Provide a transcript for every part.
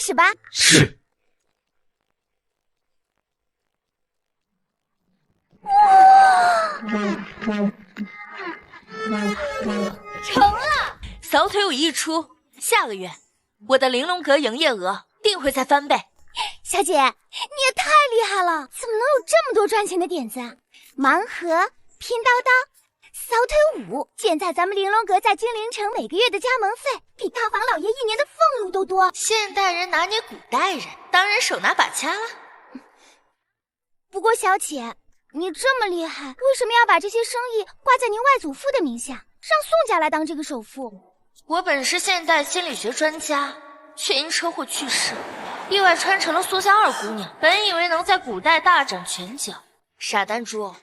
始吧。是。成了！扫腿舞一出，下个月我的玲珑阁营业额定会再翻倍。小姐，你也太厉害了，怎么能有这么多赚钱的点子啊？盲盒、拼刀刀、扫腿舞，现在咱们玲珑阁在金陵城每个月的加盟费，比大房老爷一年的俸禄都多。现代人拿捏古代人，当然手拿把掐了。不过小姐，你这么厉害，为什么要把这些生意挂在您外祖父的名下，让宋家来当这个首富？我本是现代心理学专家，却因车祸去世，意外穿成了苏家二姑娘。本以为能在古代大展拳脚，傻丹珠，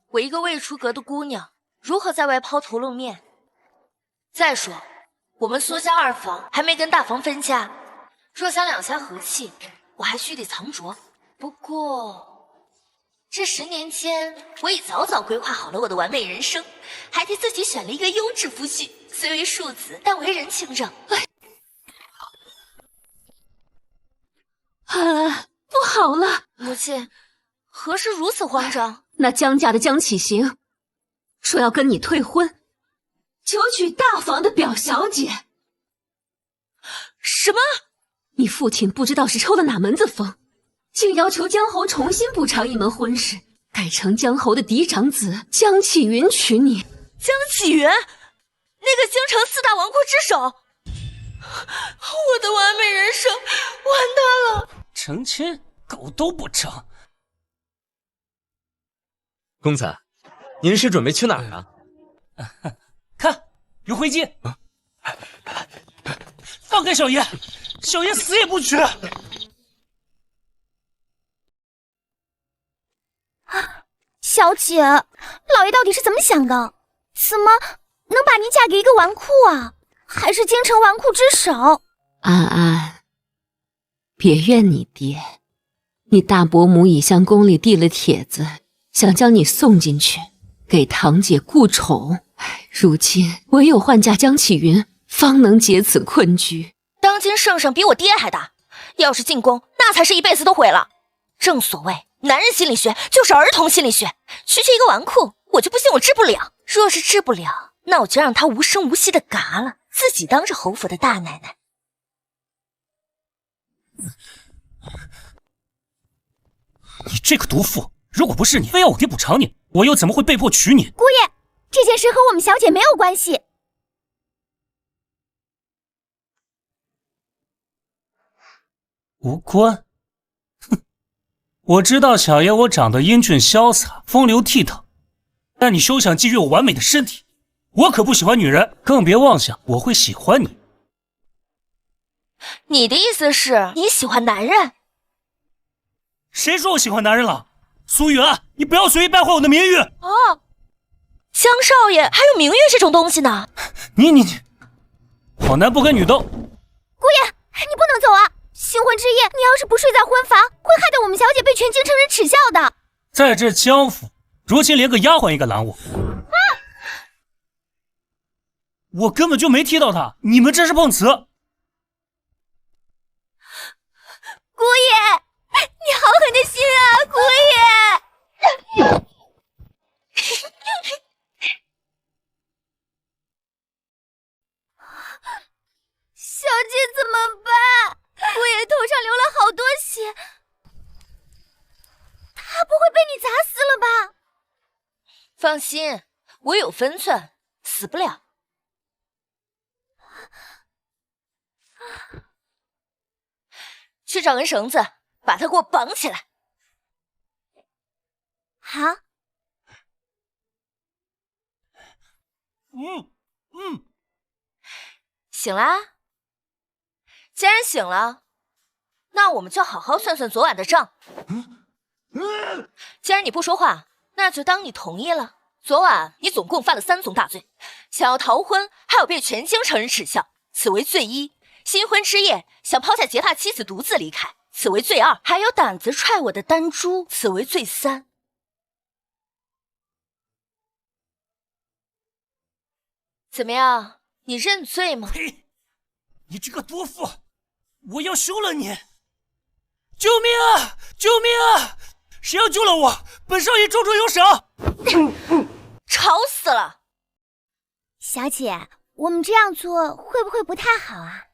我一个未出阁的姑娘，如何在外抛头露面？再说，我们苏家二房还没跟大房分家，若想两家和气，我还须得藏拙。不过这10年间，我已早早规划好了我的完美人生，还替自己选了一个优质夫婿，虽为庶子，但为人清正。不好了！母亲，何事如此慌张？那江家的江启行说要跟你退婚，求娶大房的表小姐。什么？你父亲不知道是抽了哪门子风，竟要求江侯重新补偿一门婚事，改成江侯的嫡长子江启云娶你。江启云，那个京城4大纨绔之首，我的完美人生完蛋了！成亲，狗都不成。公子，您是准备去哪儿啊？看，有灰烬。放开小爷，小爷死也不娶。小姐，老爷到底是怎么想的？怎么能把您嫁给一个纨绔啊？还是京城纨绔之首？安安，别怨你爹，你大伯母已向宫里递了帖子，想将你送进去，给堂姐顾宠。如今唯有换嫁江启云，方能解此困局。当今圣上比我爹还大，要是进宫，那才是一辈子都毁了。正所谓男人心理学就是儿童心理学，区区一个纨绔，我就不信我治不了。若是治不了，那我就让他无声无息的嘎了，自己当着侯府的大奶奶。你这个毒妇，如果不是你非要我爹补偿你，我又怎么会被迫娶你？姑爷，这件事和我们小姐没有关系。无关？哼，我知道小爷我长得英俊潇洒，风流倜傥，但你休想觊觎我完美的身体。我可不喜欢女人，更别妄想我会喜欢你。你的意思是你喜欢男人？谁说我喜欢男人了？苏远，你不要随意败坏我的名誉。哦，江少爷还有名誉这种东西呢？你，好男不跟女斗。姑爷，你不能走啊！新婚之夜，你要是不睡在婚房，会害得我们小姐被全京城人耻笑的。在这江府，如今连个丫鬟也敢拦我。我根本就没踢到他，你们这是碰瓷。姑爷，你好狠的心啊，姑爷！小姐怎么办？姑爷头上流了好多血，他不会被你砸死了吧？放心，我有分寸，死不了。去找根绳子，把他给我绑起来。好。醒啦？既然醒了，那我们就好好算算昨晚的账。既然你不说话，那就当你同意了。昨晚你总共犯了3宗大罪，想要逃婚，还有被全京城人耻笑，此为罪1；新婚之夜想抛下结发妻子独自离开，此为罪2；还有胆子踹我的丹珠，此为罪3。怎么样？你认罪吗？呸！你这个毒妇！我要休了你！救命啊！救命啊！谁要救了我，本少爷重重有赏！吵死了！小姐，我们这样做会不会不太好啊？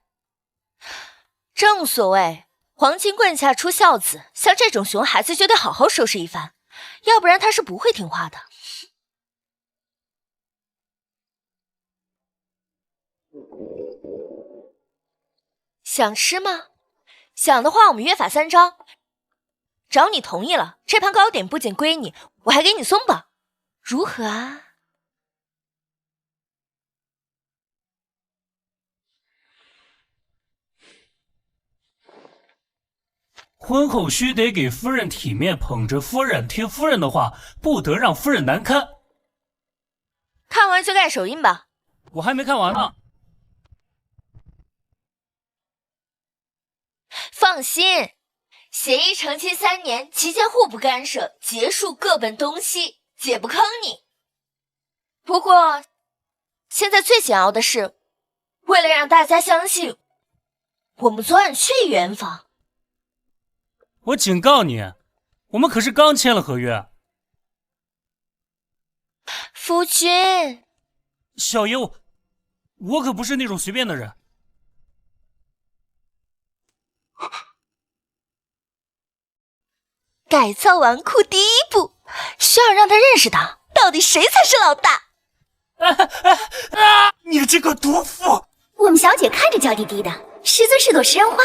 正所谓黄金棍下出孝子，像这种熊孩子就得好好收拾一番，要不然他是不会听话的。想吃吗？想的话，我们约法3章。找你同意了，这盘糕点不仅归你，我还给你松绑，如何啊？婚后须得给夫人体面，捧着夫人，听夫人的话，不得让夫人难堪。看完就盖手印吧。我还没看完呢。放心，协议成期3年，期间互不干涉，结束各奔东西，姐不坑你。不过，现在最煎熬的是，为了让大家相信，我们昨晚去圆房。我警告你，我们可是刚签了合约。夫君，小爷我可不是那种随便的人。改造纨绔第一步，需要让他认识到，到底谁才是老大。你这个毒妇！我们小姐看着娇滴滴的，师尊是朵食人花，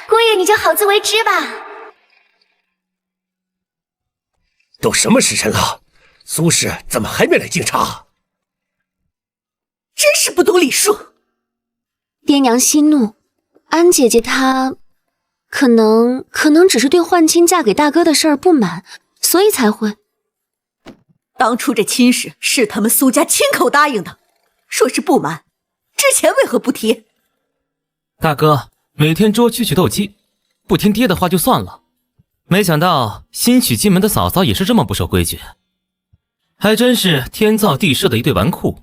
姑爷你就好自为之吧。都什么时辰了，苏氏怎么还没来敬茶？真是不懂礼数。爹娘息怒，安姐姐她可能只是对换亲嫁给大哥的事儿不满，所以才会。当初这亲事是他们苏家亲口答应的，说是不满，之前为何不提？大哥每天捉蛐蛐斗鸡，不听爹的话就算了，没想到新娶进门的嫂嫂也是这么不守规矩，还真是天造地设的一对纨绔。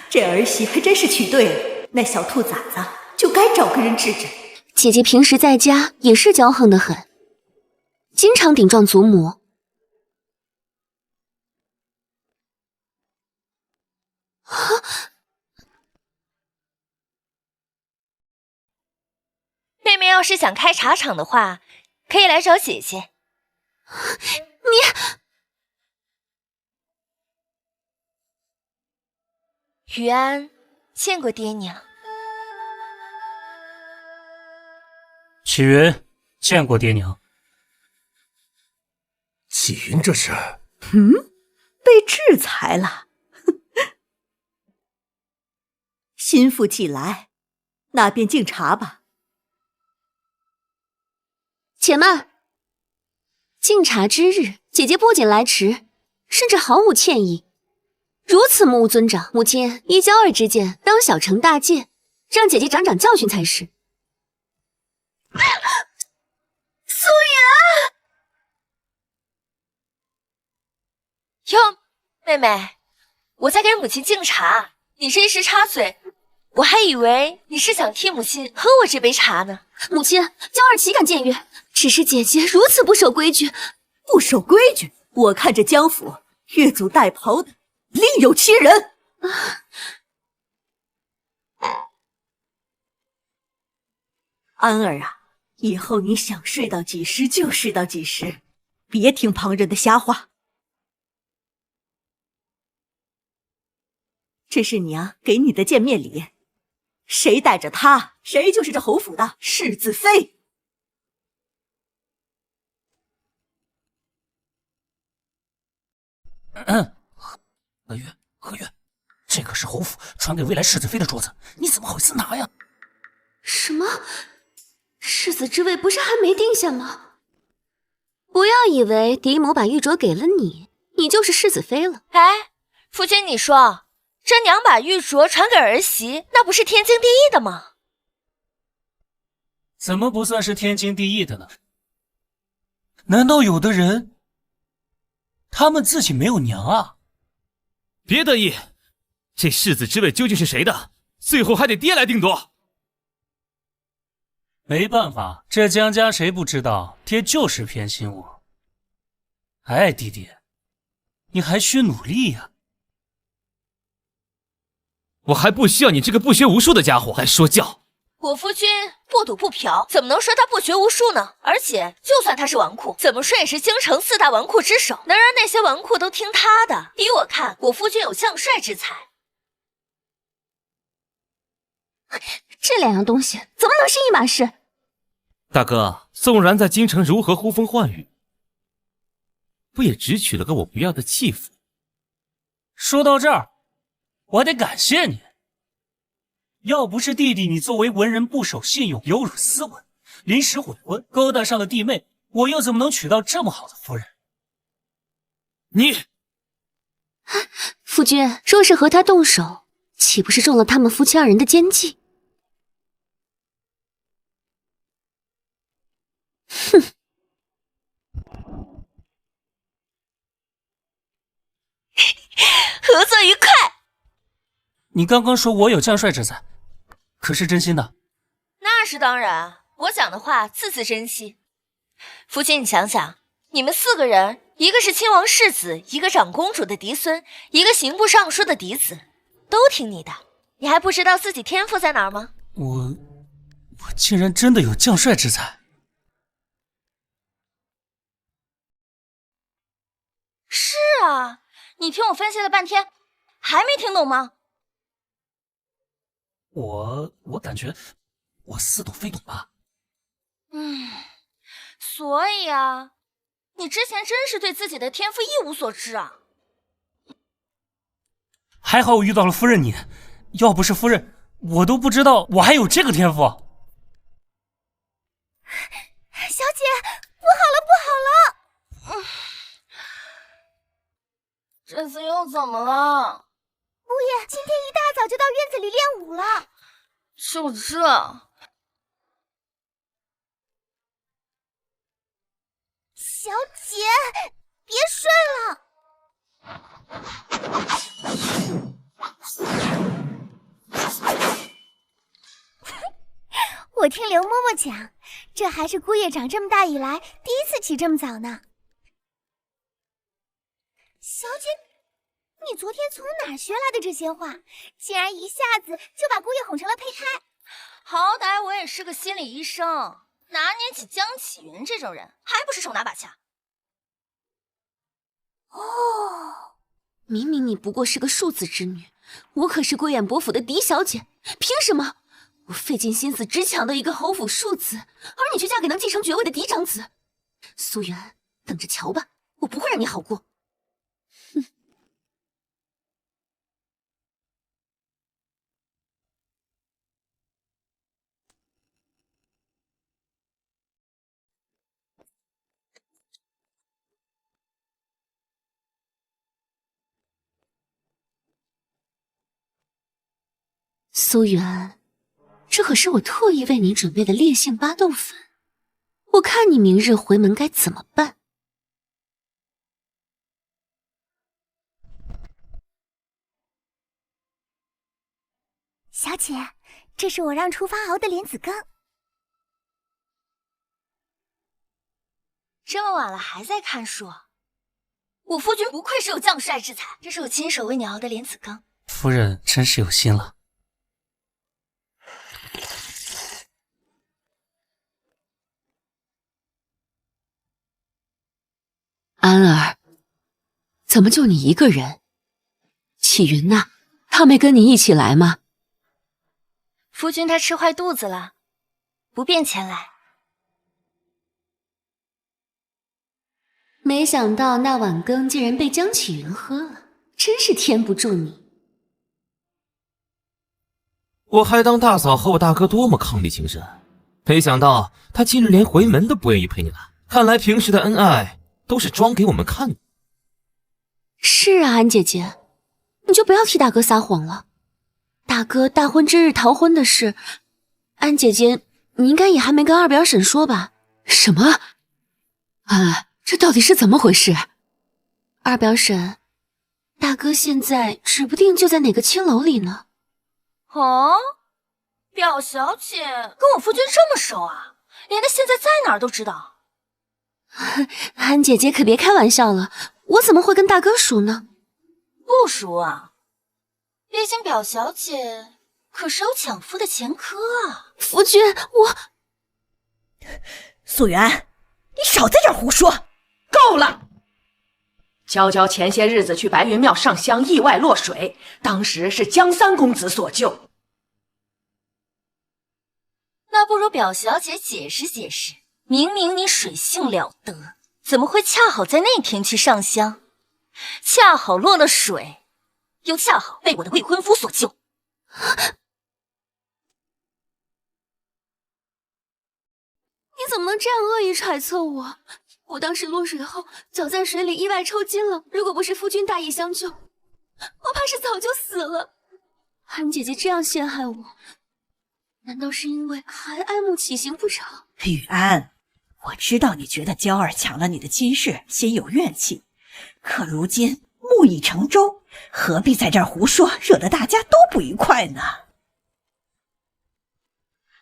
这儿媳还真是娶对了，那小兔崽子就该找个人治治。姐姐平时在家也是骄横得很，经常顶撞祖母。妹妹要是想开茶厂的话，可以来找姐姐。于安见过爹娘。启云见过爹娘。启云这是……被制裁了。心腹既来，那便敬茶吧。且慢，敬茶之日，姐姐不仅来迟，甚至毫无歉意。如此目无尊长，母亲依娇儿之见，当小惩大戒，让姐姐长长教训才是。苏云，哟，妹妹，我在给母亲敬茶，你这一时插嘴，我还以为你是想替母亲喝我这杯茶呢。母亲，娇儿岂敢僭越？只是姐姐如此不守规矩。不守规矩？我看这江府越俎代庖的另有其人。安儿啊，以后你想睡到几时就睡到几时，别听旁人的瞎话。这是娘给你的见面礼，谁带着她，谁就是这侯府的世子妃。何月，这可是侯府传给未来世子妃的镯子，你怎么好意思拿呀？什么？世子之位不是还没定下吗？不要以为嫡母把玉镯给了你，你就是世子妃了。哎，夫君，你说这娘把玉镯传给儿媳，那不是天经地义的吗？怎么不算是天经地义的呢？难道有的人他们自己没有娘啊？别得意，这世子之位究竟是谁的，最后还得爹来定夺。没办法，这江家谁不知道，爹就是偏心我。哎，弟弟，你还需努力呀。我还不需要你这个不学无术的家伙来说教。我夫君不赌不嫖，怎么能说他不学无术呢？而且，就算他是纨绔，怎么说也是京城4大纨绔之首，能让那些纨绔都听他的。依我看，我夫君有将帅之才。这两样东西怎么能是一码事？大哥，宋然在京城如何呼风唤雨，不也只娶了个我不要的继父？说到这儿，我还得感谢你。要不是弟弟你作为文人不守信用，有辱斯文，临时悔婚，勾搭上了弟妹，我又怎么能娶到这么好的夫人？你，夫君若是和他动手，岂不是中了他们夫妻2人的奸计？哼！合作愉快。你刚刚说我有将帅之才，可是真心的？那是当然，我讲的话字字真心。夫君，你想想，你们4个人，一个是亲王世子，一个长公主的嫡孙，一个刑部尚书的嫡子，都听你的，你还不知道自己天赋在哪儿吗？我竟然真的有将帅之才。是啊，你听我分析了半天，还没听懂吗？我感觉我似懂非懂吧。所以啊，你之前真是对自己的天赋一无所知啊。还好我遇到了夫人你，要不是夫人，我都不知道我还有这个天赋。小姐，不好了，不好了！这次又怎么了？姑爷今天一大早就到院子里练武了。就这？小姐，别睡了。我听刘嬷嬷讲，这还是姑爷长这么大以来第一次起这么早呢。小姐，你昨天从哪儿学来的这些话？竟然一下子就把姑爷哄成了胚胎。好歹我也是个心理医生，拿捏起江启云这种人，还不是手拿把掐？哦，明明你不过是个庶子之女，我可是归远伯府的嫡小姐，凭什么我费尽心思只抢到一个侯府庶子，而你却嫁给能继承爵位的嫡长子？苏媛，等着瞧吧，我不会让你好过。哼！苏媛，这可是我特意为你准备的烈性巴豆粉，我看你明日回门该怎么办。小姐，这是我让厨房熬的莲子羹。这么晚了还在看书，我夫君不愧是有将帅之才，这是我亲手为你熬的莲子羹。夫人真是有心了。安儿，怎么就你一个人？启云呢？他没跟你一起来吗？夫君他吃坏肚子了，不便前来。没想到那碗羹竟然被江启云喝了，真是天不助你。我还当大嫂和我大哥多么伉俪情深，没想到他今日连回门都不愿意陪你来。看来平时的恩爱都是装给我们看的。是啊，安姐姐，你就不要替大哥撒谎了。大哥大婚之日逃婚的事，安姐姐你应该也还没跟二表婶说吧？什么？安，这到底是怎么回事？二表婶，大哥现在指不定就在哪个青楼里呢。哦，表小姐跟我夫君这么熟啊，连他现在在哪儿都知道。安姐姐可别开玩笑了，我怎么会跟大哥熟呢？不熟啊，毕竟表小姐可是有抢夫的前科啊。夫君，我……素媛，你少在这儿胡说！够了！娇娇前些日子去白云庙上香，意外落水，当时是江三公子所救。那不如表小姐解释解释，明明你水性了得，怎么会恰好在那天去上香，恰好落了水，又恰好被我的未婚夫所救？你怎么能这样恶意揣测我？我当时落水后脚在水里意外抽筋了，如果不是夫君大义相救，我怕是早就死了。安姐姐这样陷害我，难道是因为还爱慕其行不成？雨安，我知道你觉得娇儿抢了你的亲事，心有怨气，可如今木已成舟，何必在这儿胡说，惹得大家都不愉快呢？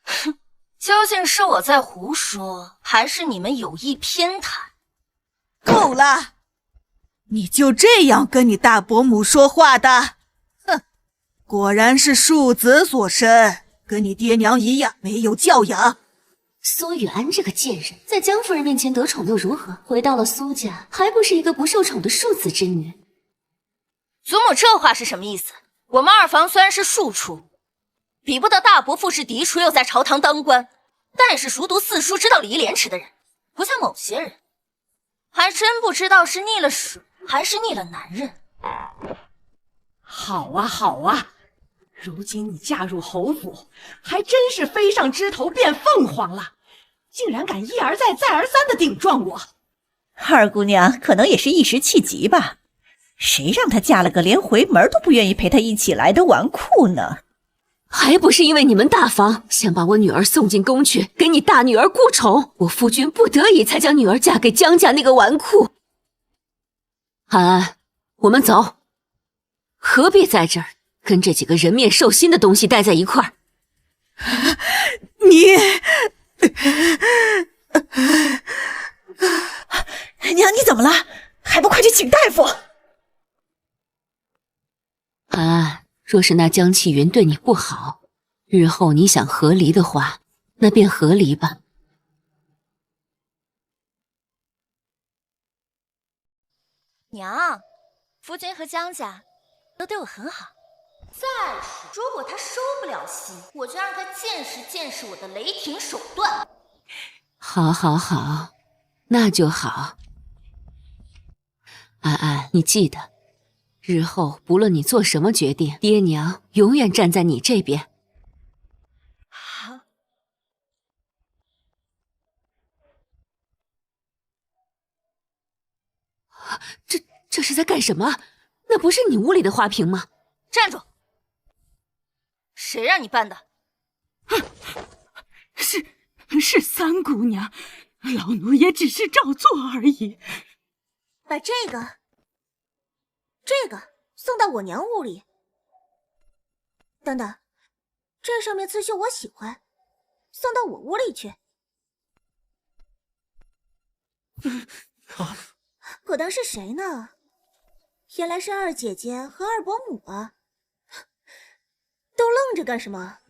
哼，究竟是我在胡说，还是你们有意偏袒？够了！你就这样跟你大伯母说话的？哼，果然是庶子所生，跟你爹娘一样没有教养。苏雨安这个贱人，在江夫人面前得宠又如何？回到了苏家，还不是一个不受宠的庶子之女？祖母这话是什么意思？我们二房虽然是庶出，比不得大伯父是嫡出，又在朝堂当官，但也是熟读四书、知道礼义廉耻的人，不像某些人，还真不知道是腻了水，还是腻了男人。好啊，好啊，如今你嫁入侯府，还真是飞上枝头变凤凰了，竟然敢一而再、再而三的顶撞我。二姑娘可能也是一时气急吧，谁让她嫁了个连回门都不愿意陪她一起来的纨绔呢？还不是因为你们大房想把我女儿送进宫去，给你大女儿顾宠，我夫君不得已才将女儿嫁给江家那个纨绔。安安，我们走，何必在这儿跟这几个人面兽心的东西待在一块儿？娘，你怎么了？还不快去请大夫！安安，若是那江气云对你不好，日后你想和离的话，那便和离吧。娘，夫君和江家都对我很好。再说，如果他收不了心，我就让他见识见识我的雷霆手段。好，好，好，那就好。安安，你记得，日后不论你做什么决定，爹娘永远站在你这边。好。这是在干什么？那不是你屋里的花瓶吗？站住！谁让你搬的？是三姑娘，老奴也只是照做而已。把这个送到我娘屋里。等等，这上面刺绣我喜欢，送到我屋里去。我当是谁呢？原来是二姐姐和二伯母啊！都愣着干什么？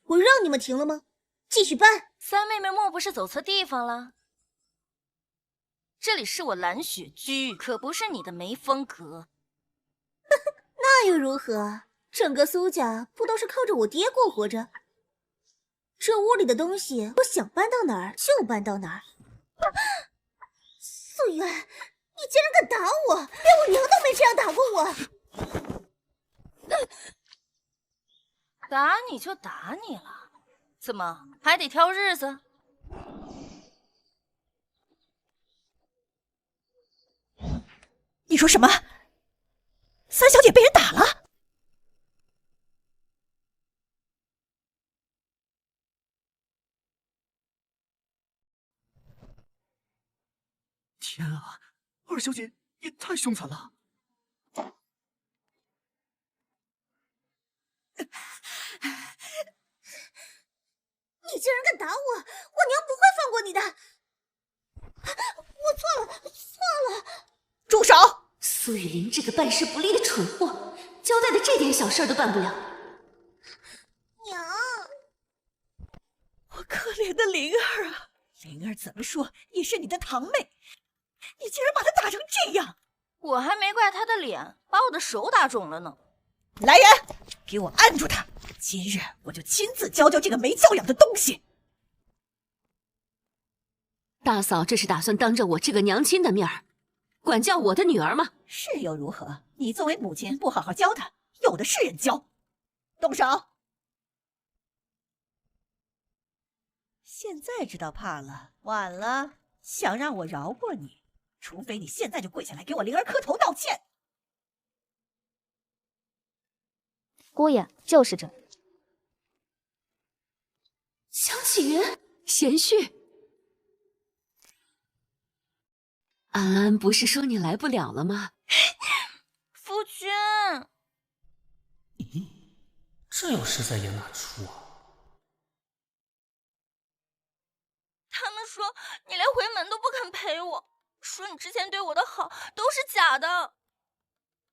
我让你们停了吗？继续搬！三妹妹莫不是走错地方了？这里是我蓝雪居，可不是你的梅风阁。那又如何？整个苏家不都是靠着我爹过活着？这屋里的东西，我想搬到哪儿就搬到哪儿。素媛，你竟然敢打我！连我娘都没这样打过我。打你就打你了，怎么还得挑日子？你说什么？三小姐被人打了？天啊，二小姐也太凶残了！你竟然敢打我，我娘不会放过你的！我错了，错了！住手！苏雨林这个办事不力的蠢货，交代的这点小事都办不了。娘，我可怜的灵儿啊！灵儿怎么说也是你的堂妹，你竟然把她打成这样！我还没怪他的脸，把我的手打肿了呢。来人，给我按住他！今日我就亲自教教这个没教养的东西。大嫂这是打算当着我这个娘亲的面儿，管教我的女儿吗？是又如何？你作为母亲不好好教她，有的是人教。动手！现在知道怕了，晚了。想让我饶过你，除非你现在就跪下来给我灵儿磕头道歉。姑爷就是这。江启云，贤婿，安安不是说你来不了了吗？夫君，咦，这又是在演哪出啊？他们说你连回门都不肯陪我，说你之前对我的好都是假的。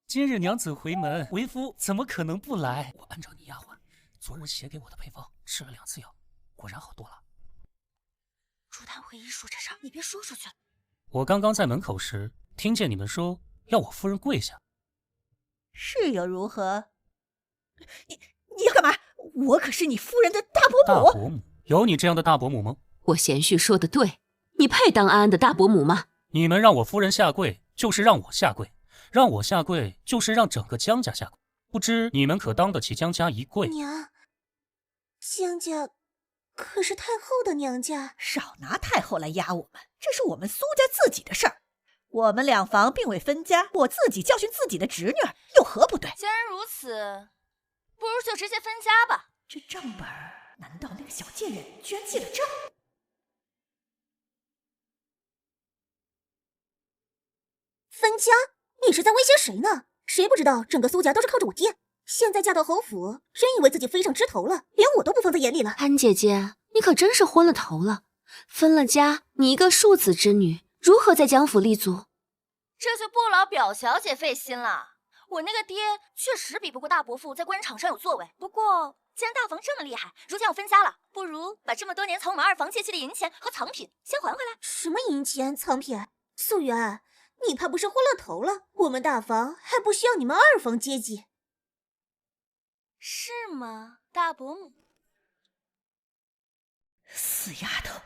今日娘子回门，为夫怎么可能不来？我按照你丫鬟昨日写给我的配方，吃了2次药，果然好多了。朱檀会医术这事儿，你别说出去了。我刚刚在门口时，听见你们说要我夫人跪下。是又如何？你要干嘛？我可是你夫人的大伯母。大伯母？有你这样的大伯母吗？我贤婿说的对，你配当安安的大伯母吗？你们让我夫人下跪，就是让我下跪；让我下跪，就是让整个江家下跪。不知你们可当得起江家一跪？娘，江家可是太后的娘家，少拿太后来压我们，这是我们苏家自己的事儿。我们两房并未分家，我自己教训自己的侄女儿，有何不对？既然如此，不如就直接分家吧。这账本难道那个小贱人居然记了账？分家？你是在威胁谁呢？谁不知道整个苏家都是靠着我爹？现在嫁到侯府，真以为自己飞上枝头了，连我都不放在眼里了。安姐姐，你可真是昏了头了！分了家，你一个庶子之女，如何在江府立足？这就不劳表小姐费心了。我那个爹确实比不过大伯父在官场上有作为。不过，既然大房这么厉害，如今要分家了，不如把这么多年从我们二房借去的银钱和藏品先还回来。什么银钱藏品？素媛，你怕不是昏了头了？我们大房还不需要你们二房接济。是吗，大伯母？死丫头，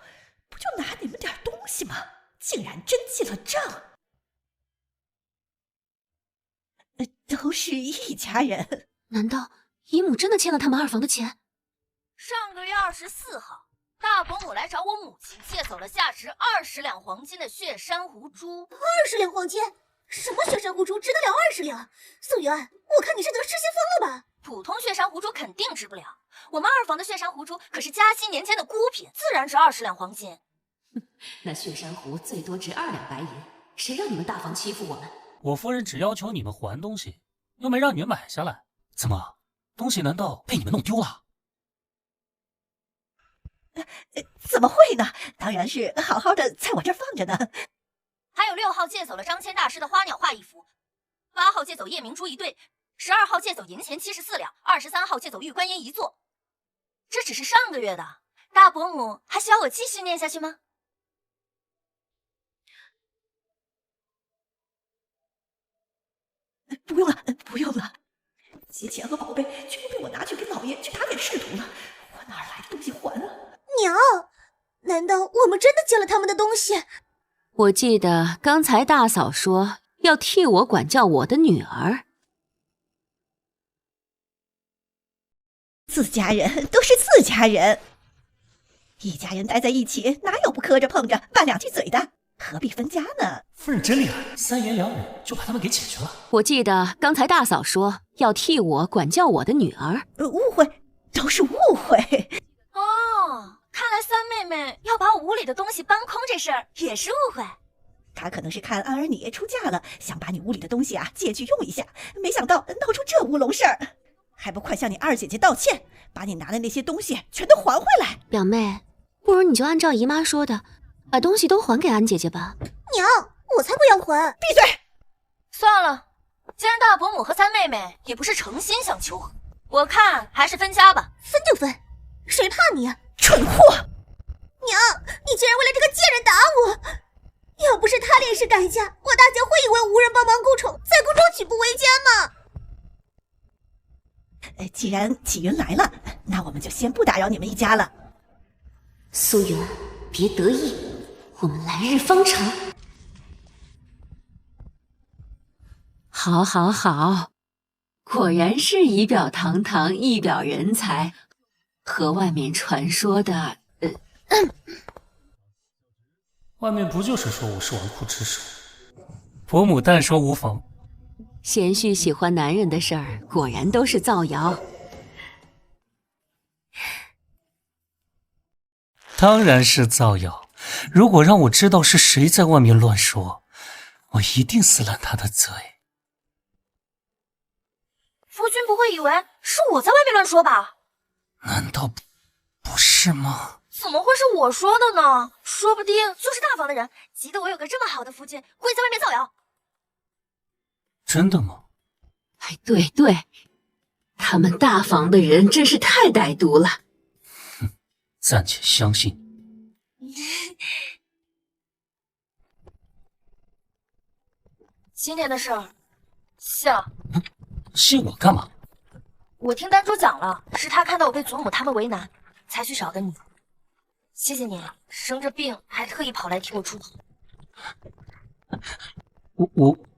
不就拿你们点东西吗？竟然真记了账！都是一家人。难道姨母真的欠了他们二房的钱？上个月24号，大伯母来找我母亲借走了价值20两黄金的血珊瑚珠。20两黄金？什么血珊瑚珠值得了20两？素媛，我看你是得失心疯了吧？普通血珊瑚珠肯定值不了，我们二房的血珊瑚珠可是嘉熙年间的孤品，自然值20两黄金。那血珊瑚最多值2两白银，谁让你们大房欺负我们？我夫人只要求你们还东西，又没让你们买下来，怎么，东西难道被你们弄丢了？怎么会呢？当然是好好的在我这儿放着呢。还有6号借走了张骞大师的花鸟画一幅，8号借走夜明珠一对，12号借走银钱74两，23号借走玉观音一座。这只是上个月的，大伯母还需要我继续念下去吗？不用了，不用了。金钱和宝贝全部被我拿去给老爷去打点仕途了，我哪来的东西还啊？娘，难道我们真的借了他们的东西？我记得刚才大嫂说要替我管教我的女儿。自家人都是自家人，一家人待在一起，哪有不磕着碰着拌2句嘴的？何必分家呢？夫人真厉害，3言2语就把他们给解决了。我记得刚才大嫂说要替我管教我的女儿。误会，都是误会。哦，看来三妹妹要把我屋里的东西搬空这事儿也是误会。她可能是看安儿你出嫁了，想把你屋里的东西借去用一下，没想到闹出这乌龙事儿。还不快向你二姐姐道歉，把你拿的那些东西全都还回来！表妹，不如你就按照姨妈说的，把东西都还给安姐姐吧。娘，我才不要还！闭嘴！算了，既然大伯母和三妹妹也不是诚心想求和，我看还是分家吧。分就分，谁怕你啊？蠢货！娘，你竟然为了这个贱人打我！要不是他烈士改嫁，我大姐会以为无人帮忙顾宠，在宫中举步维艰吗？既然启云来了，那我们就先不打扰你们一家了。苏云，别得意，我们来日方长。好，好，好，果然是仪表堂堂，一表人才，和外面传说的……外面不就是说我是纨绔之首？伯母但说无妨。贤婿喜欢男人的事儿，果然都是造谣。当然是造谣。如果让我知道是谁在外面乱说，我一定撕烂他的嘴。夫君不会以为是我在外面乱说吧？难道不是吗？怎么会是我说的呢？说不定就是大房的人急得我有个这么好的夫君，故意在外面造谣。真的吗？哎，对对，他们大房的人真是太歹毒了。哼，暂且相信。今天的事儿，谢。谢我干嘛？我听丹珠讲了，是他看到我被祖母他们为难，才去找的你。谢谢你，生着病还特意跑来替我出头。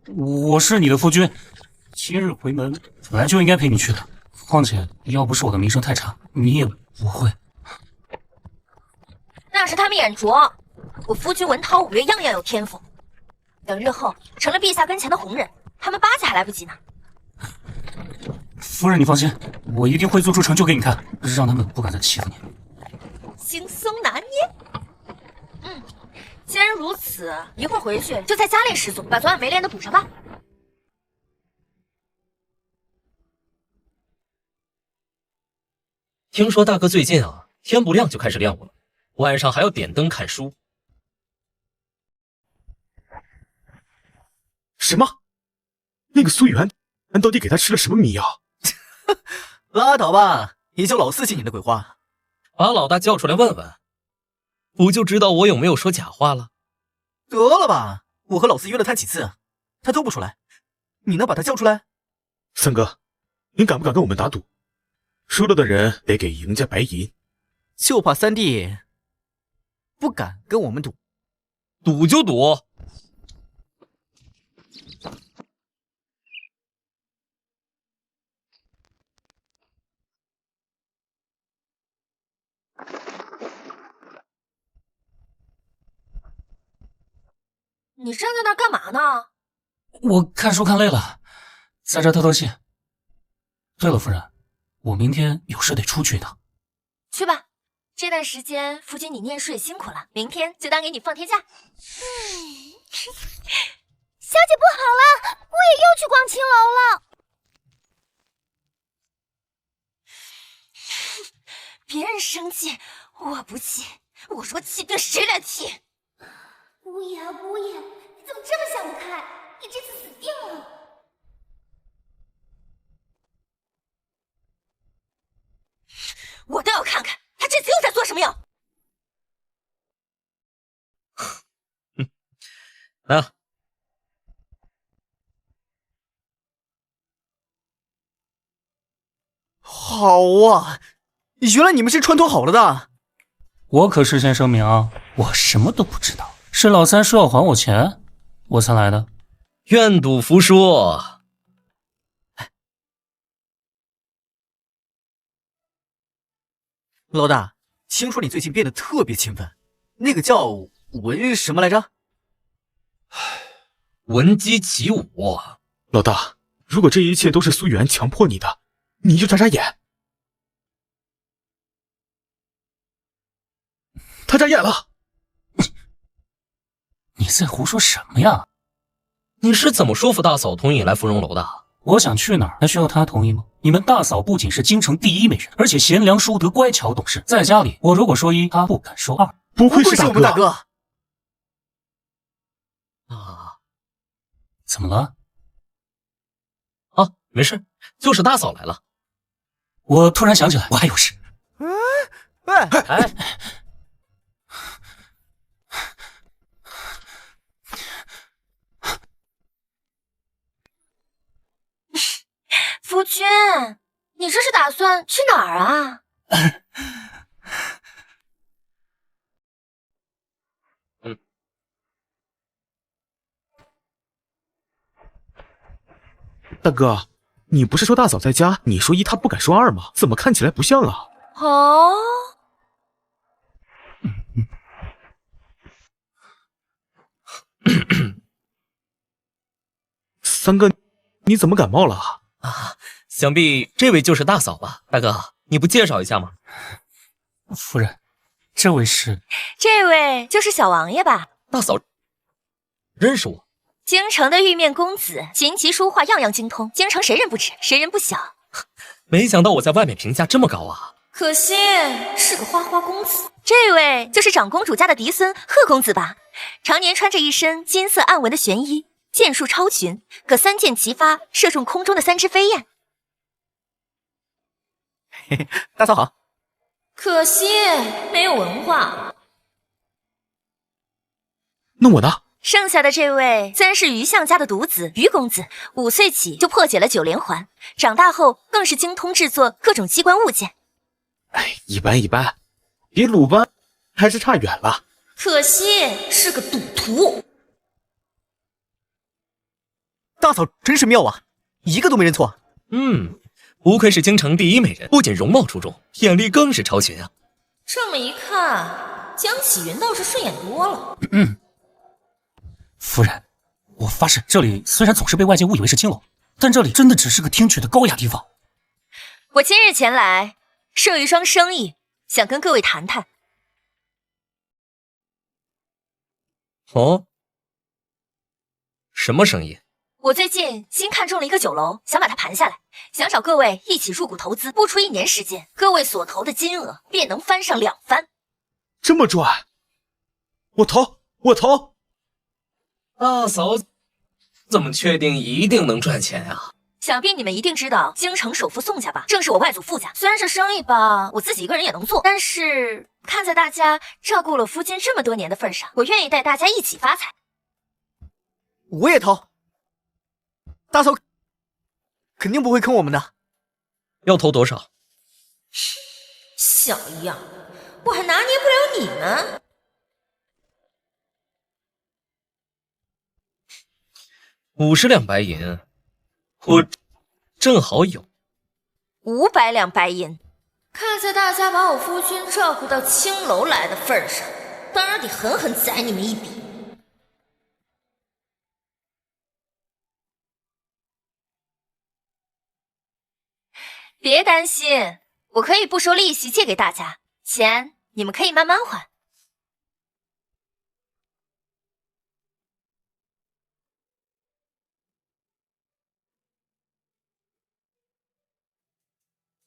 我是你的夫君，今日回门本来就应该陪你去的。况且要不是我的名声太差，你也不会。那是他们眼拙，我夫君文韬武略样样有天赋。等日后成了陛下跟前的红人，他们巴结还来不及呢。夫人，你放心，我一定会做出成就给你看，让他们不敢再欺负你。轻松拿捏。既然如此，一会儿回去就再加练十组，把昨晚没练的补上吧。听说大哥最近天不亮就开始练武了，晚上还要点灯看书。什么？那个苏元，俺到底给他吃了什么迷药？拉倒吧，也就老四信你的鬼话。把老大叫出来问问，不就知道我有没有说假话了？得了吧，我和老四约了他几次，他都不出来，你能把他叫出来？三哥，你敢不敢跟我们打赌？输了的人得给赢家白银。就怕三弟不敢跟我们赌。赌就赌。你站在那儿干嘛呢？我看书看累了，在这透透气。对了，夫人，我明天有事得出去一趟。去吧，这段时间夫君你念书也辛苦了，明天就当给你放天假。小姐不好了，我也又去逛青楼了。别人生气，我不气。我说气，对谁来气？姑爷啊姑爷，你怎么这么想不开？你这次死定了！我倒要看看他这次又在做什么妖。那好啊，原来你们是串通好了的。我可事先声明啊，我什么都不知道，是老三说要还我钱，我才来的。愿赌服输。老大，听说你最近变得特别勤奋，那个叫文什么来着？闻鸡起舞。老大，如果这一切都是苏元强迫你的，你就眨眨眼。他眨眼了。你在胡说什么呀？你是怎么说服大嫂同意你来芙蓉楼的？我想去哪儿，还需要他同意吗？你们大嫂不仅是京城第一美人，而且贤良淑德、乖巧懂事。在家里，我如果说一，她不敢说二。不愧是我们大哥啊！怎么了？啊，没事，就是大嫂来了。我突然想起来，我还有事。喂，哎，夫君，你这是打算去哪儿啊？大哥，你不是说大嫂在家，你说一她不敢说二吗？怎么看起来不像啊？哦，三哥，你怎么感冒了啊？想必这位就是大嫂吧？大哥，你不介绍一下吗？夫人，这位是？这位就是小王爷吧？大嫂认识我？京城的玉面公子，琴棋书画样样精通，京城谁人不知，谁人不晓。没想到我在外面评价这么高啊！可惜是个花花公子。这位就是长公主家的嫡孙贺公子吧？常年穿着一身金色暗纹的玄衣，剑术超群，可三箭齐发，射中空中的3只飞燕。嘿嘿，大嫂好。可惜没有文化。那我呢？剩下的这位自然是于相家的独子于公子，5岁起就破解了9连环，长大后更是精通制作各种机关物件。哎，一般一般，比鲁班还是差远了。可惜是个赌徒。大嫂真是妙啊，一个都没认错。不愧是京城第一美人，不仅容貌出众，眼力更是超群啊。这么一看，江启云倒是顺眼多了。夫人，我发誓，这里虽然总是被外界误以为是青楼，但这里真的只是个听曲的高雅地方。我今日前来，是有一桩生意，想跟各位谈谈。哦，什么生意？我最近新看中了一个酒楼，想把它盘下来，想找各位一起入股投资，不出1年时间，各位所投的金额便能翻上2番。这么赚？我投！大嫂怎么确定一定能赚钱啊？想必你们一定知道京城首富宋家吧，正是我外祖父家。虽然这生意吧，我自己一个人也能做，但是看在大家照顾了夫君这么多年的份上，我愿意带大家一起发财。我也投。大嫂肯定不会坑我们的。要投多少？小样，我还拿捏不了你呢。50两白银，我正好有。500两白银，看在大家把我夫君照顾到青楼来的份上，当然得狠狠宰你们一笔。别担心，我可以不收利息借给大家，钱你们可以慢慢还。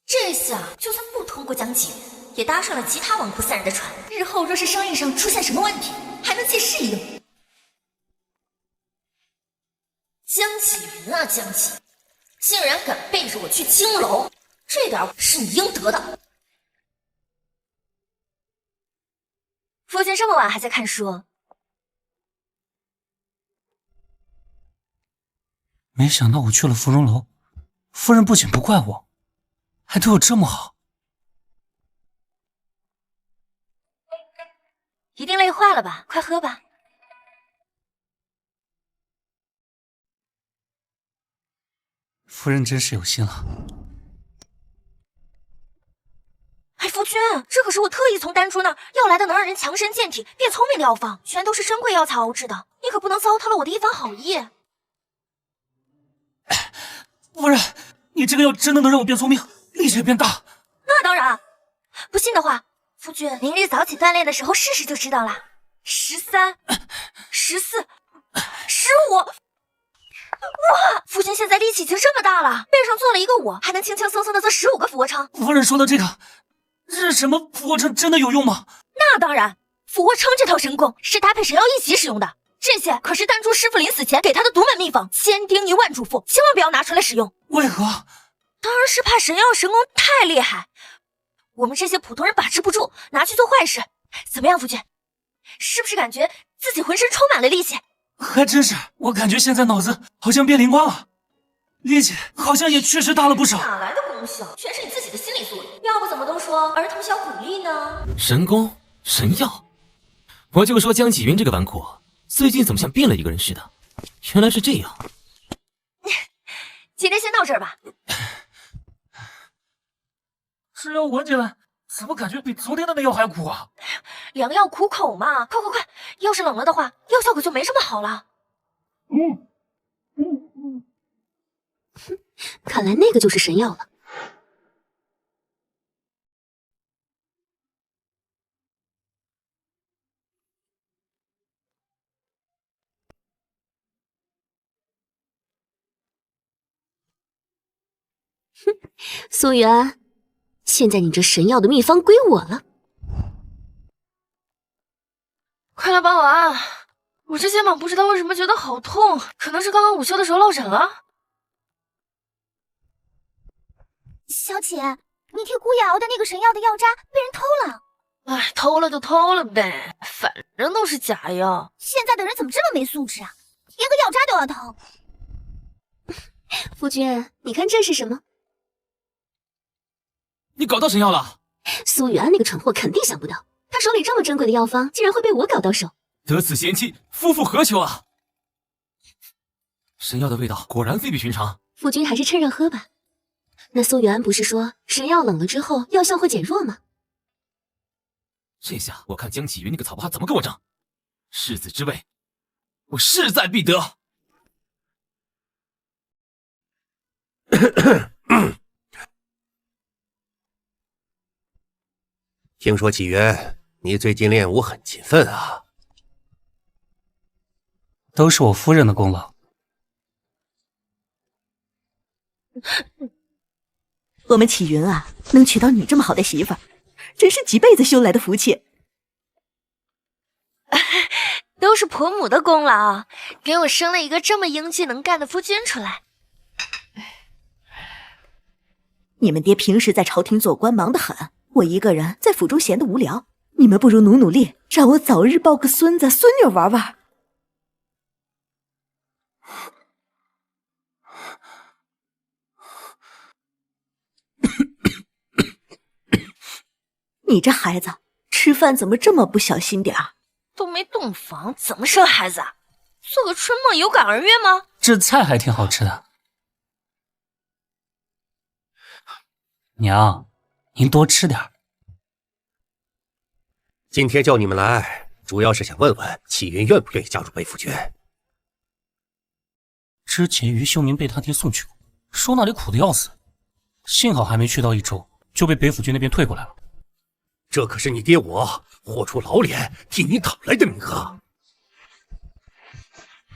这下就算不通过江启云，也搭上了其他纨绔3人的船。日后若是生意上出现什么问题，还能借势一用。江启云啊，江启云，竟然敢背着我去青楼，这点是你应得的。夫君这么晚还在看书？没想到我去了芙蓉楼，夫人不仅不怪我，还对我这么好。一定累坏了吧？快喝吧。夫人真是有心了。哎，夫君，这可是我特意从丹珠那儿要来的能让人强身健体、变聪明的药方，全都是珍贵药材熬制的，你可不能糟蹋了我的一番好意。夫人，你这个药真的能让我变聪明，力气也变大？那当然，不信的话，夫君明日早起锻炼的时候试试就知道了。13、14、15。哇，夫君现在力气已经这么大了，背上坐了一个我，还能轻轻松松的做15个俯卧撑。夫人说的这是什么俯卧撑真的有用吗？那当然，俯卧撑这套神功是搭配神药一起使用的，这些可是丹珠师傅临死前给他的独门秘方，千叮咛万嘱咐，千万不要拿出来使用。为何？当然是怕神药神功太厉害，我们这些普通人把持不住，拿去做坏事。怎么样，夫君？是不是感觉自己浑身充满了力气？还真是，我感觉现在脑子好像变灵光了，力气好像也确实大了不少。哪来的功效？全是你自己的心理素质。要不怎么都说儿童小鼓励呢？神功神药，我就说江启云这个纨绔最近怎么像变了一个人似的？原来是这样。今天先到这儿吧。这药闻起来怎么感觉比昨天的那药还苦啊？良药苦口嘛，快快快！要是冷了的话，药效果就没这么好了。看来那个就是神药了。哼，苏元，现在你这神药的秘方归我了。快来帮我按！我这肩膀不知道为什么觉得好痛，可能是刚刚午休的时候落枕了。小姐，你替姑爷熬的那个神药的药渣被人偷了。哎，偷了就偷了呗，反正都是假药。现在的人怎么这么没素质啊？连个药渣都要偷！夫君，你看这是什么？你搞到神药了？苏元那个蠢货肯定想不到，他手里这么珍贵的药方，竟然会被我搞到手。得此贤妻，夫复何求啊！神药的味道果然非比寻常。夫君还是趁热喝吧。那苏元不是说神药冷了之后药效会减弱吗？这下我看江启云那个草包怎么跟我争！世子之位，我势在必得。听说启云，你最近练武很勤奋啊。都是我夫人的功劳。我们启云啊，能娶到你这么好的媳妇儿，真是几辈子修来的福气。都是婆母的功劳，给我生了一个这么英俊能干的夫君出来。你们爹平时在朝廷做官忙得很，我一个人在府中闲得无聊，你们不如努努力，让我早日抱个孙子孙女玩玩。你这孩子吃饭怎么这么不小心点儿？都没洞房，怎么生孩子啊？做个春梦有感而悦吗？这菜还挺好吃的。娘，您多吃点。今天叫你们来，主要是想问问启云愿不愿意加入北府军。之前于秀明被他爹送去过，说那里苦的要死，幸好还没去到1周，就被北府军那边退过来了。这可是你爹我豁出老脸替你讨来的名额，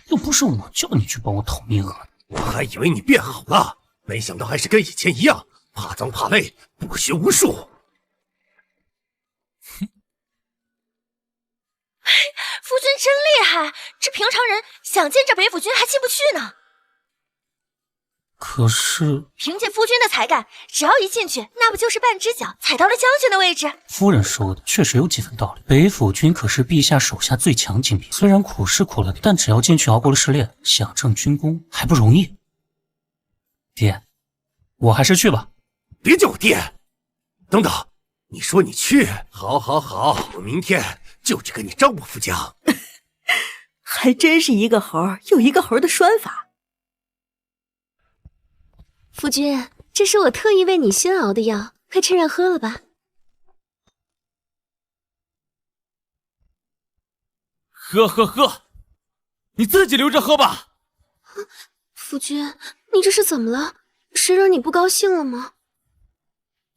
又不是我叫你去帮我讨名额，我还以为你变好了，没想到还是跟以前一样，怕脏怕累，不学无术。夫君真厉害，这平常人想见这北府军还进不去呢。可是凭借夫君的才干，只要一进去，那不就是半只脚踩到了将军的位置？夫人说的确实有几分道理。北府军可是陛下手下最强精兵，虽然苦是苦了点，但只要进去熬过了试炼，想挣军功还不容易。爹，我还是去吧。别叫我爹。等等，你说你去？好，好，好，我明天就去跟你张伯父讲。还真是一个猴有一个猴的拴法。夫君，这是我特意为你新熬的药，快趁热喝了吧。喝喝喝，你自己留着喝吧。夫君，你这是怎么了？谁让你不高兴了吗？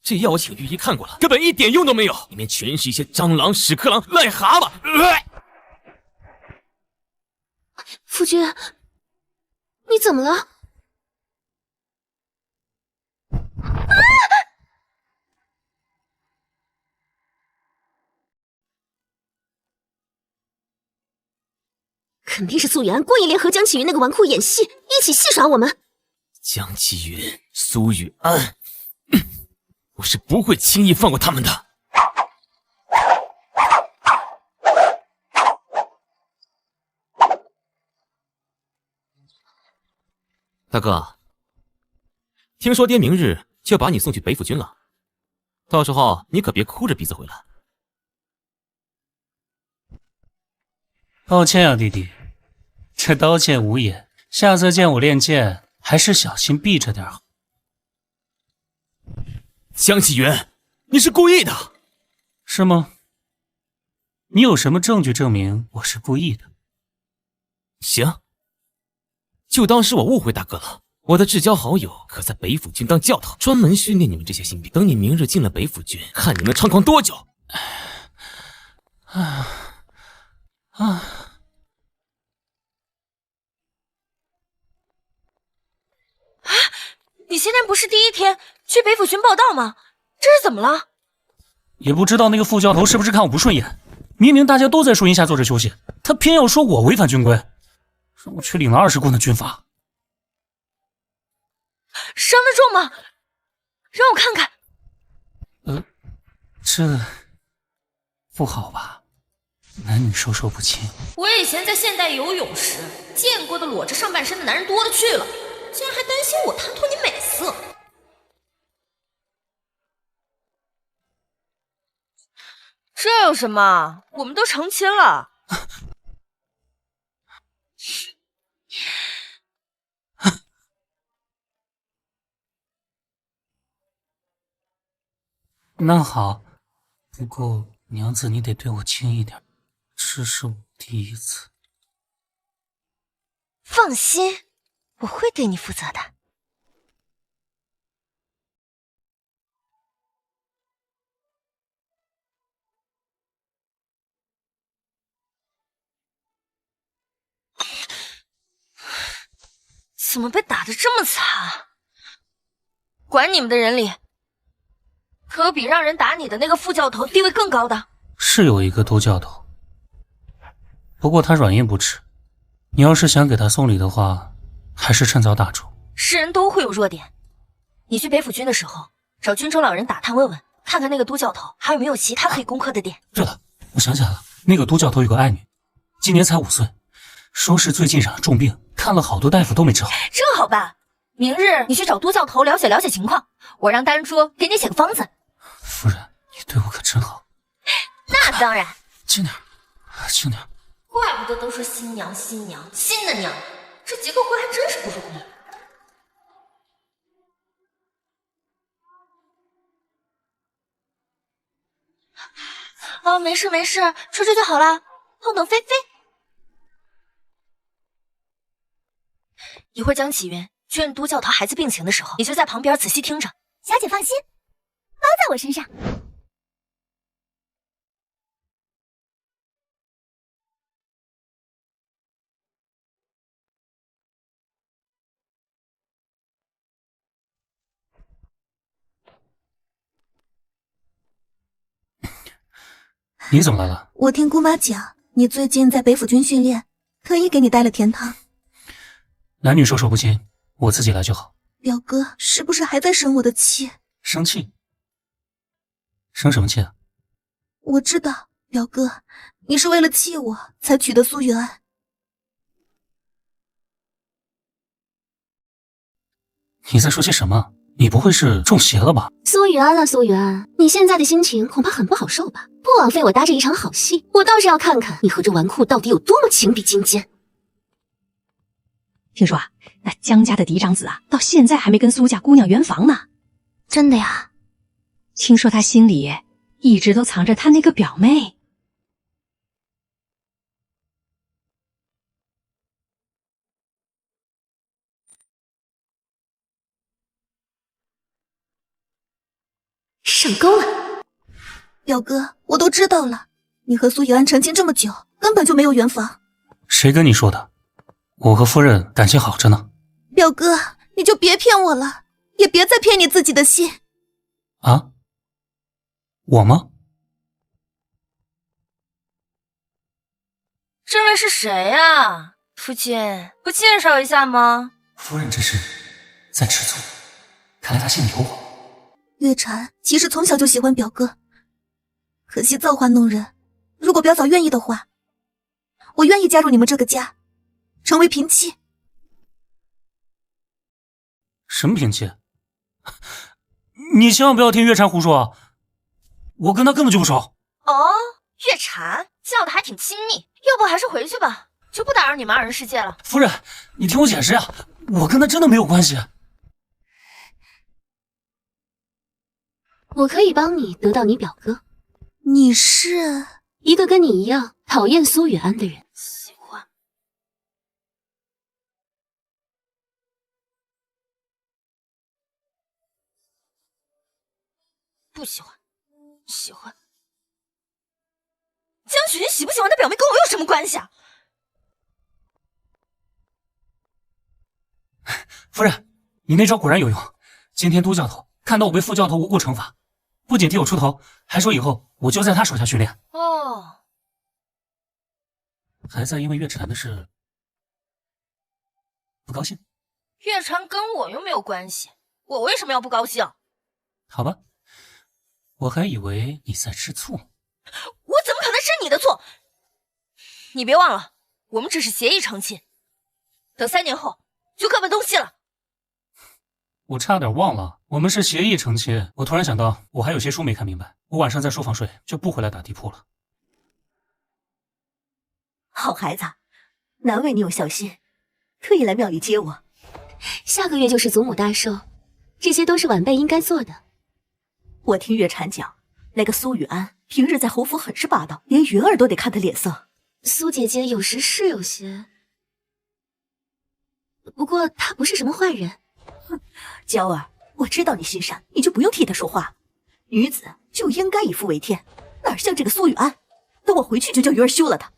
这药我请御医看过了，根本一点用都没有，里面全是一些蟑螂、屎壳郎、癞蛤蟆。夫君，你怎么了？肯定是苏雨安故意联合江启云那个纨绔演戏，一起戏耍我们。江启云、苏雨安，我是不会轻易放过他们的。大哥，听说爹明日就要把你送去北府军了，到时候你可别哭着鼻子回来。抱歉啊，弟弟，这刀剑无眼，下次见我练剑还是小心避着点好。江启云，你是故意的，是吗？你有什么证据证明我是故意的？行，就当是我误会大哥了。我的至交好友可在北府军当教头，专门训练你们这些新兵。等你明日进了北府军，看你们猖狂多久！你今天不是第一天去北府军报道吗？这是怎么了？也不知道那个副教头是不是看我不顺眼，明明大家都在树荫下坐着休息，他偏要说我违反军规，让我去领了20棍的军罚。伤得重吗？让我看看。这不好吧？男女授受不亲。我以前在现代游泳时见过的裸着上半身的男人多了去了，竟然还担心我贪图你美色。这有什么？我们都成亲了。那好，不过娘子你得对我轻一点，这是我第一次。放心，我会对你负责的。怎么被打得这么惨？管你们的人里，可有比让人打你的那个副教头地位更高的？是有一个都教头，不过他软硬不吃，你要是想给他送礼的话，还是趁早打住。是人都会有弱点，你去北府军的时候，找军中老人打探问问，看看那个都教头还有没有其他可以攻克的点。对了，我想起来了，那个都教头有个爱女，今年才5岁，说是最近染了重病，看了好多大夫都没治好。正好办，明日你去找都教头了解了解情况，我让丹珠给你写个方子。夫人，你对我可真好。那当然。轻点，轻点。怪不得都说新娘新娘新的娘，这结个婚还真是不容易。啊，没事没事，吹吹就好了，痛痛飞飞。一会儿江启云确认都教头孩子病情的时候，你就在旁边仔细听着。小姐放心，包在我身上。你怎么来了？我听姑妈讲，你最近在北府军训练，特意给你带了甜汤。男女授受不亲，我自己来就好。表哥是不是还在生我的气？生气？生什么气啊？我知道，表哥，你是为了气我才娶的苏雨安。你在说些什么？你不会是中邪了吧？苏雨安啊，苏雨安，你现在的心情恐怕很不好受吧？不枉费我搭这一场好戏，我倒是要看看你和这纨绔到底有多么情比金坚。听说啊，那江家的嫡长子啊，到现在还没跟苏家姑娘圆房呢。真的呀？听说他心里一直都藏着他那个表妹。上钩了。表哥，我都知道了，你和苏雨安成亲这么久，根本就没有圆房。谁跟你说的？我和夫人感情好着呢。表哥，你就别骗我了，也别再骗你自己的心。啊？我吗？这位是谁啊？父亲，不介绍一下吗？夫人这是在吃醋，看来她心里有我。月禅其实从小就喜欢表哥，可惜造化弄人。如果表嫂愿意的话，我愿意加入你们这个家，成为平妻。什么平妻？你千万不要听月禅胡说啊！我跟他根本就不熟。哦，月禅叫的还挺亲密，要不还是回去吧，就不打扰你们二人世界了。夫人，你听我解释呀，我跟他真的没有关系。我可以帮你得到你表哥。你是一个跟你一样讨厌苏雨安的人。喜欢。不喜欢。喜欢。江雪云喜不喜欢他表妹跟我有什么关系啊？夫人，你那招果然有用。今天都教头看到我被副教头无故惩罚，不仅替我出头，还说以后我就在他手下训练。哦，还在因为月禅的事不高兴？月禅跟我又没有关系，我为什么要不高兴？好吧，我还以为你在吃醋。我怎么可能是你的错？你别忘了，我们只是协议成亲，等3年后就各奔东西了。我差点忘了，我们是协议成亲。我突然想到，我还有些书没看明白，我晚上在书房睡，就不回来打地铺了。好孩子，难为你有孝心，特意来庙里接我。下个月就是祖母大寿，这些都是晚辈应该做的。我听月禅讲，那个苏雨安平日在侯府很是霸道，连云儿都得看他脸色。苏姐姐有时是有些，不过她不是什么坏人。哼，娇儿，我知道你心善，你就不用替她说话。女子就应该以夫为天，哪像这个苏雨安？等我回去就叫云儿休了他。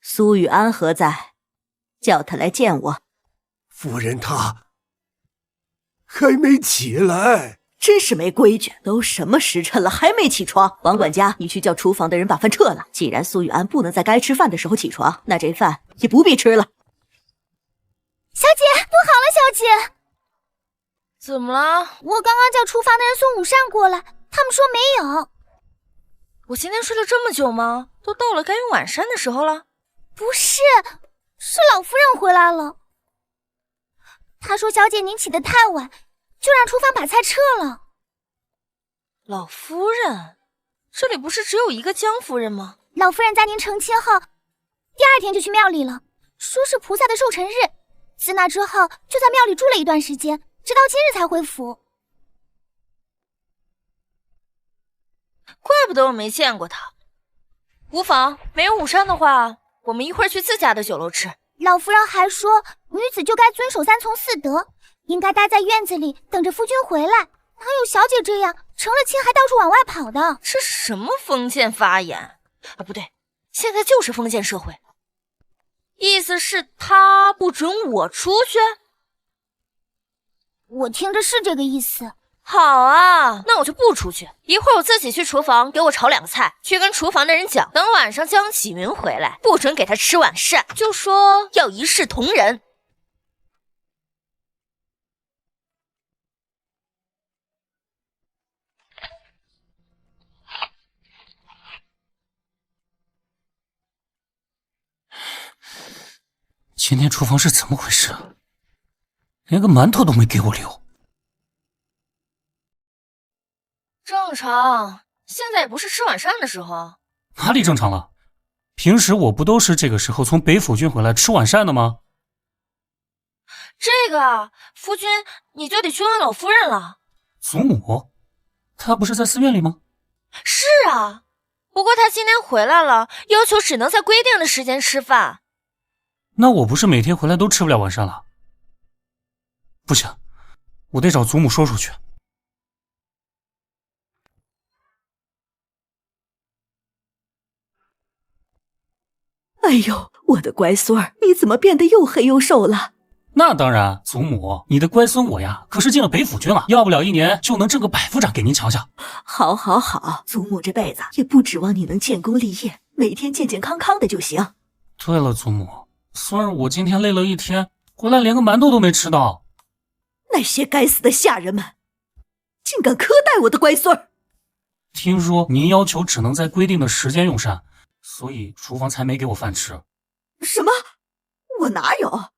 苏雨安何在？叫他来见我。夫人她还没起来，真是没规矩！都什么时辰了，还没起床？王管家，你去叫厨房的人把饭撤了。既然苏雨安不能在该吃饭的时候起床，那这饭也不必吃了。小姐，不好了，小姐！怎么了？我刚刚叫厨房的人送午膳过来，他们说没有。我今天睡了这么久吗？都到了该用晚膳的时候了。不是，是老夫人回来了。她说小姐您起得太晚，就让厨房把菜撤了。老夫人？这里不是只有一个江夫人吗？老夫人在您成亲后，第2天就去庙里了，说是菩萨的寿辰日。自那之后就在庙里住了一段时间，直到今日才回府。怪不得我没见过她。无妨，没有午膳的话，我们一会儿去自家的酒楼吃。老夫人还说，女子就该遵守3从4德，应该待在院子里等着夫君回来，哪有小姐这样成了亲还到处往外跑的？这是什么封建发言啊？不对，现在就是封建社会。意思是他不准我出去？我听着是这个意思。好啊，那我就不出去。一会儿我自己去厨房给我炒2个菜，去跟厨房的人讲，等晚上江启云回来，不准给他吃晚膳，就说要一视同仁。今天厨房是怎么回事啊？连个馒头都没给我留。正常，现在也不是吃晚膳的时候。哪里正常了？平时我不都是这个时候从北府郡回来吃晚膳的吗？这个夫君你就得去问老夫人了。祖母，她不是在寺院里吗？是啊，不过她今天回来了，要求只能在规定的时间吃饭。那我不是每天回来都吃不了晚膳了？不行，我得找祖母说出去。哎哎呦，我的乖孙儿，你怎么变得又黑又瘦了？那当然，祖母，你的乖孙我呀，可是进了北府军了，要不了1年就能挣个百夫长给您瞧瞧。好，好，好，祖母这辈子也不指望你能建功立业，每天健健康康的就行。对了，祖母，孙儿我今天累了一天，回来连个馒头都没吃到。那些该死的下人们，竟敢苛待我的乖孙儿！听说您要求只能在规定的时间用膳，所以厨房才没给我饭吃。什么？我哪有？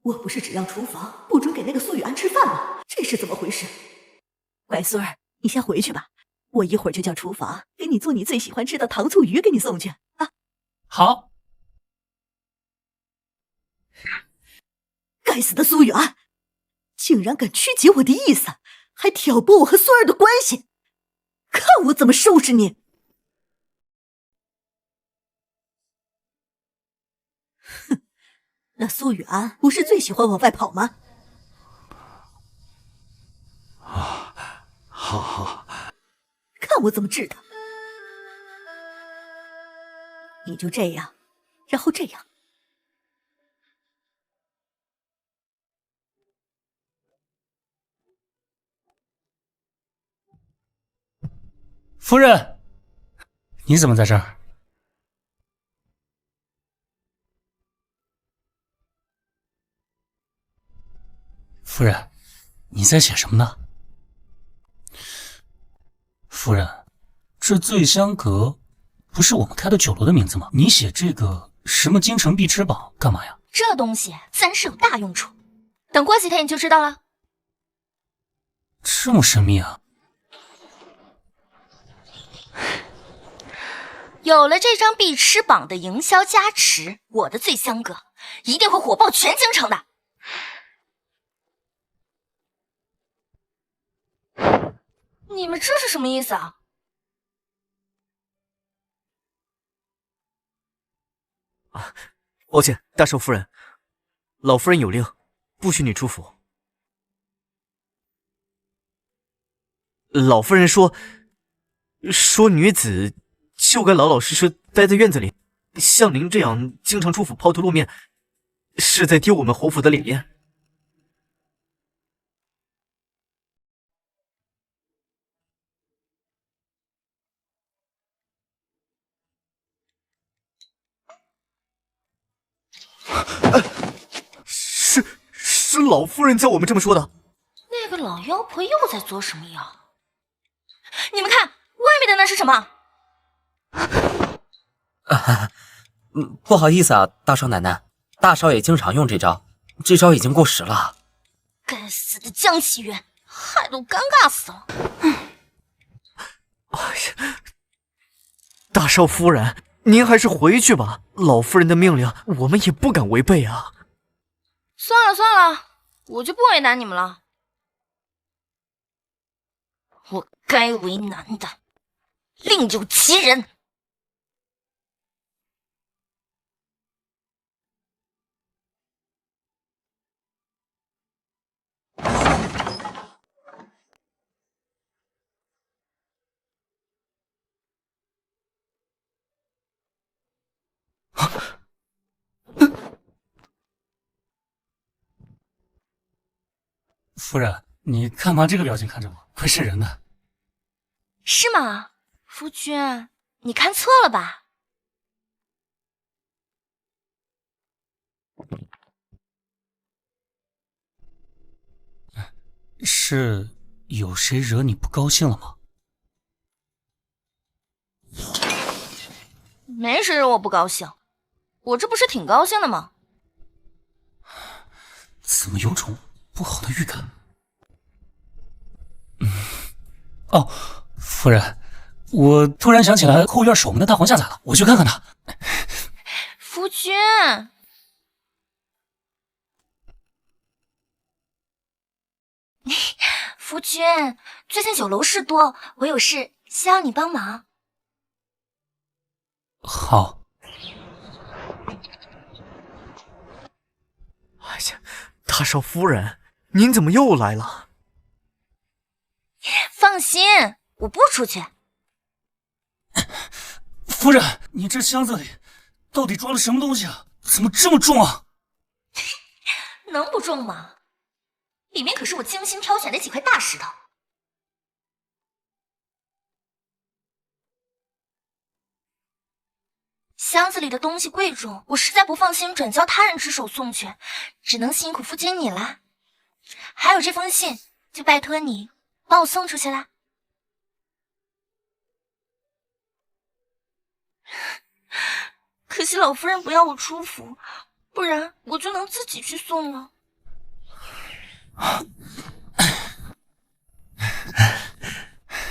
我不是只让厨房不准给那个苏雨安吃饭吗？这是怎么回事？乖孙儿，你先回去吧，我一会儿就叫厨房给你做你最喜欢吃的糖醋鱼给你送去啊。好。该死的苏雨安，竟然敢曲解我的意思，还挑拨我和孙儿的关系，看我怎么收拾你！哼，那苏雨安不是最喜欢往外跑吗？好，看我怎么治他！你就这样，然后这样。夫人，你怎么在这儿？夫人，你在写什么呢？夫人，这醉香阁不是我们开的酒楼的名字吗？你写这个什么京城必吃榜干嘛呀？这东西自然是有大用处，等过几天你就知道了。这么神秘啊！有了这张必吃榜的营销加持，我的醉香阁一定会火爆全京城的。你们这是什么意思啊？抱歉，大少夫人，老夫人有令，不许你出府。老夫人说女子就该老老实实待在院子里，像您这样经常出府抛头露面，是在丢我们侯府的脸面。是老夫人叫我们这么说的。那个老妖婆又在作什么妖？你们看，外面的那是什么？不好意思啊，大少奶奶，大少爷经常用这招，这招已经过时了。该死的江启源，害得我尴尬死了。大少夫人，您还是回去吧，老夫人的命令我们也不敢违背啊。算了，我就不为难你们了。我该为难的另有其人。夫人，你干嘛这个表情看着我？快瘆人呢！是吗？夫君，你看错了吧？是有谁惹你不高兴了吗？没谁惹我不高兴，我这不是挺高兴的吗？怎么有种不好的预感？哦，夫人，我突然想起来后院守门的大黄下崽了，我去看看他。夫君，夫君，最近酒楼事多，我有事需要你帮忙。好。哎呀，大少夫人，您怎么又来了？放心，我不出去。夫人，你这箱子里到底装了什么东西啊？怎么这么重啊？能不重吗？里面可是我精心挑选的几块大石头。箱子里的东西贵重，我实在不放心转交他人之手送去，只能辛苦付金你了。还有这封信，就拜托你帮我送出去啦。可惜老夫人不要我出府，不然我就能自己去送了。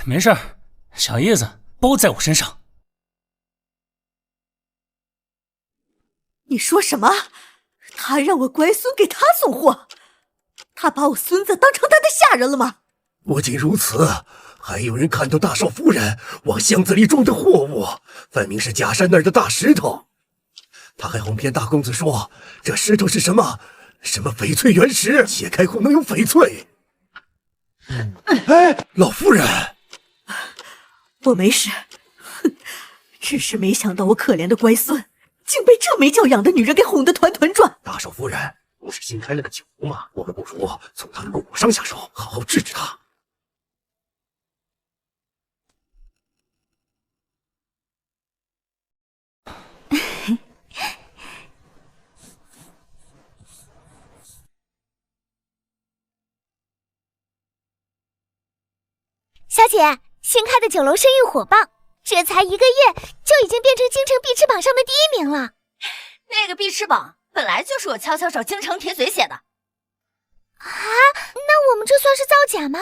没事儿，小叶子包在我身上。你说什么？他让我乖孙给他送货，他把我孙子当成他的下人了吗？不仅如此，还有人看到大少夫人往箱子里装的货物，分明是假山那儿的大石头。他还哄骗大公子说，这石头是什么翡翠原石，切开后能有翡翠。哎，老夫人，我没事，哼，只是没想到我可怜的乖孙竟被这没教养的女人给哄得团团转。大少夫人不是新开了个酒楼吗？我们不如从他的骨上下手，好好治治他。小姐，新开的酒楼生意火爆，这才1个月就已经变成京城必吃榜上的第1名了。那个必吃榜本来就是我悄悄找京城铁嘴写的。啊，那我们这算是造假吗？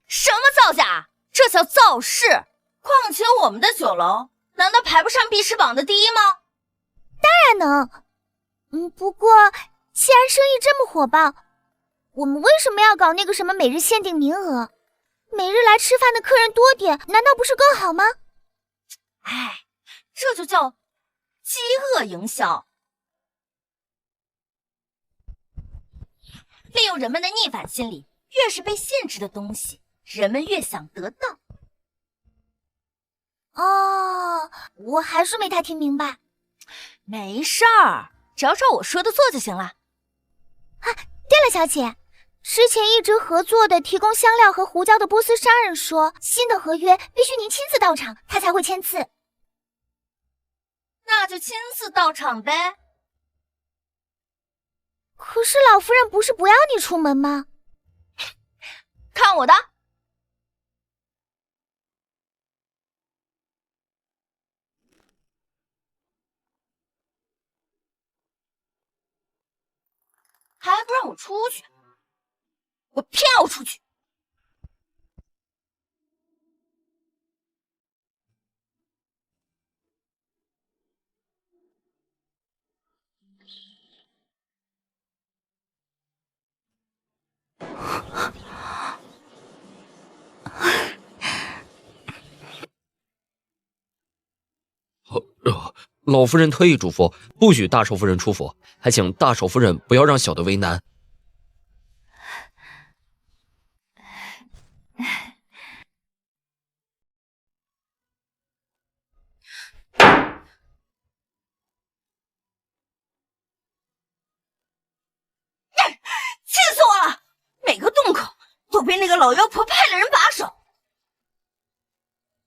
什么造假？这叫造势。况且我们的酒楼难道排不上必吃榜的第1吗？当然能。不过既然生意这么火爆，我们为什么要搞那个什么每日限定名额？每日来吃饭的客人多点，难道不是更好吗？哎，这就叫饥饿营销，利用人们的逆反心理，越是被限制的东西，人们越想得到。哦，我还是没太听明白。没事儿，只要照我说的做就行了。啊，对了，小姐。之前一直合作的提供香料和胡椒的波斯商人说，新的合约必须您亲自到场，他才会签字。那就亲自到场呗。可是老夫人不是不要你出门吗？看我的！还不让我出去！我偏要出去！老夫人特意嘱咐，不许大少夫人出府，还请大少夫人不要让小的为难。气死我了！每个洞口都被那个老妖婆派了人把守。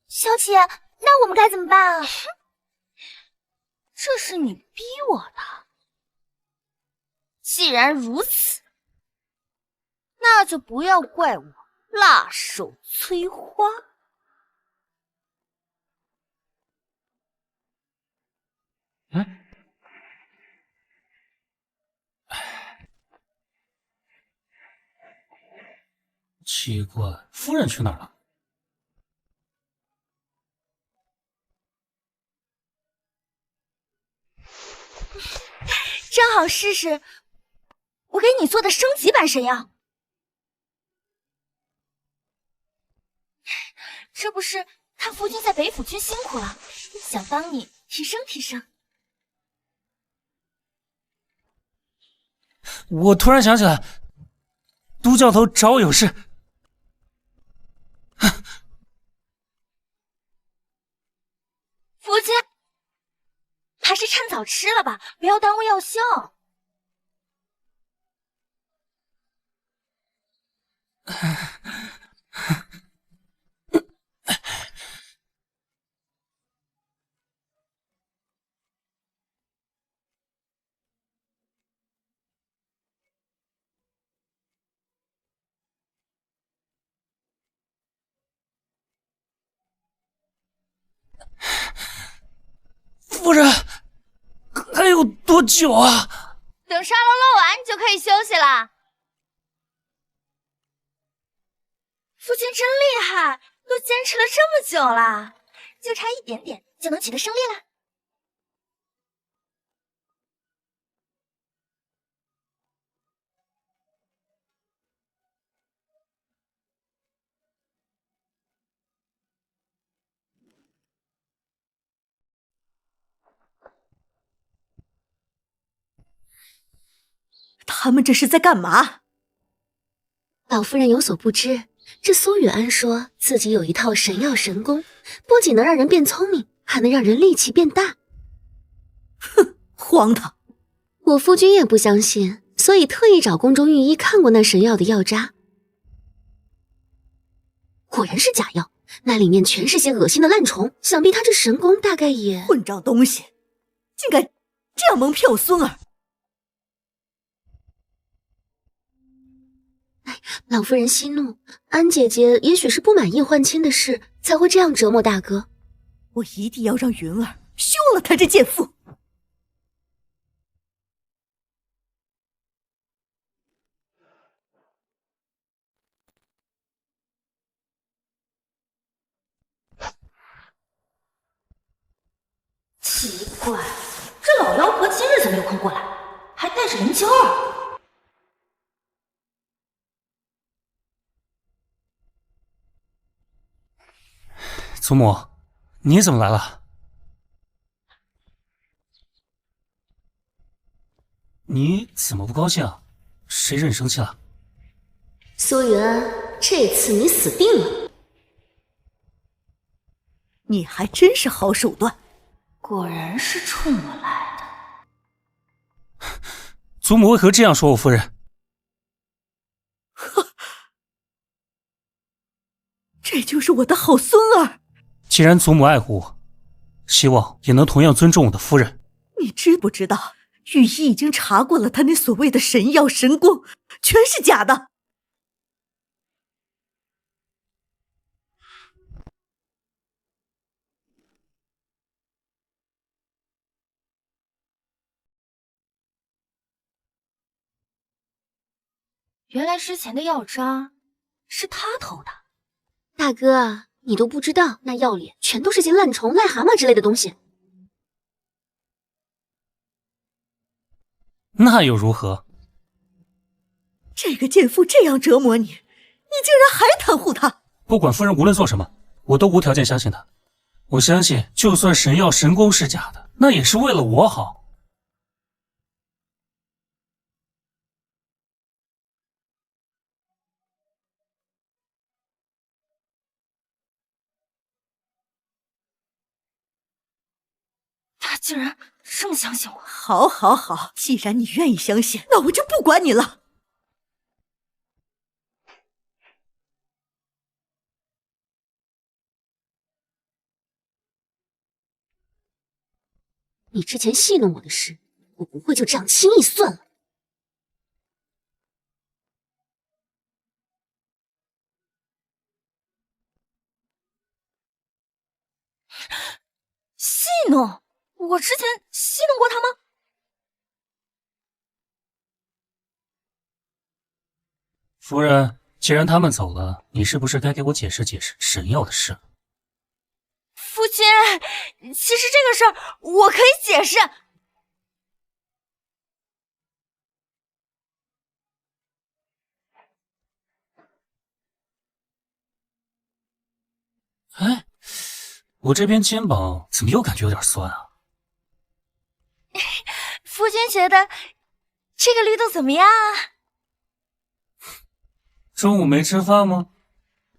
小姐，那我们该怎么办啊？这是你逼我的。既然如此，那就不要怪我辣手摧花。奇怪，夫人去哪儿了？正好试试我给你做的升级版神药。这不是看夫君在北府君辛苦了，想帮你提升提升。我突然想起来，都教头找我有事。夫君，还是趁早吃了吧，不要耽误药效。夫人，还有多久啊？等沙漏漏完就可以休息了。父亲真厉害，都坚持了这么久了，就差一点点就能取得胜利了。他们这是在干嘛？老夫人有所不知，这苏雨安说自己有一套神药神功，不仅能让人变聪明，还能让人力气变大。哼，荒唐！我夫君也不相信，所以特意找宫中御医看过那神药的药渣，果然是假药，那里面全是些恶心的烂虫，想必他这神功大概也……混账东西，竟敢这样蒙骗我孙儿！老夫人息怒，安姐姐也许是不满意换亲的事，才会这样折磨大哥。我一定要让云儿休了他这贱妇！奇怪，这老妖婆今日怎么有空过来，还带着林秋儿？祖母，你怎么来了？你怎么不高兴啊？谁惹你生气了？苏云安，这次你死定了！你还真是好手段，果然是冲我来的。祖母为何这样说我夫人？这就是我的好孙儿。既然祖母爱护我，希望也能同样尊重我的夫人。你知不知道，御医已经查过了，他那所谓的神药神功全是假的。原来之前的药渣是他偷的。大哥，你都不知道，那药里全都是些烂虫、癞蛤蟆之类的东西。那又如何？这个贱妇这样折磨你，你竟然还袒护她！不管夫人无论做什么，我都无条件相信她。我相信，就算神药神功是假的，那也是为了我好。他竟然这么相信我！好，好，好，既然你愿意相信，那我就不管你了。你之前戏弄我的事，我不会就这样轻易算了。戏弄？我之前戏弄过他吗？夫人，既然他们走了，你是不是该给我解释解释神药的事了？父亲，其实这个事儿我可以解释。哎，我这边肩膀怎么又感觉有点酸啊？夫君觉得这个力度怎么样啊？中午没吃饭吗？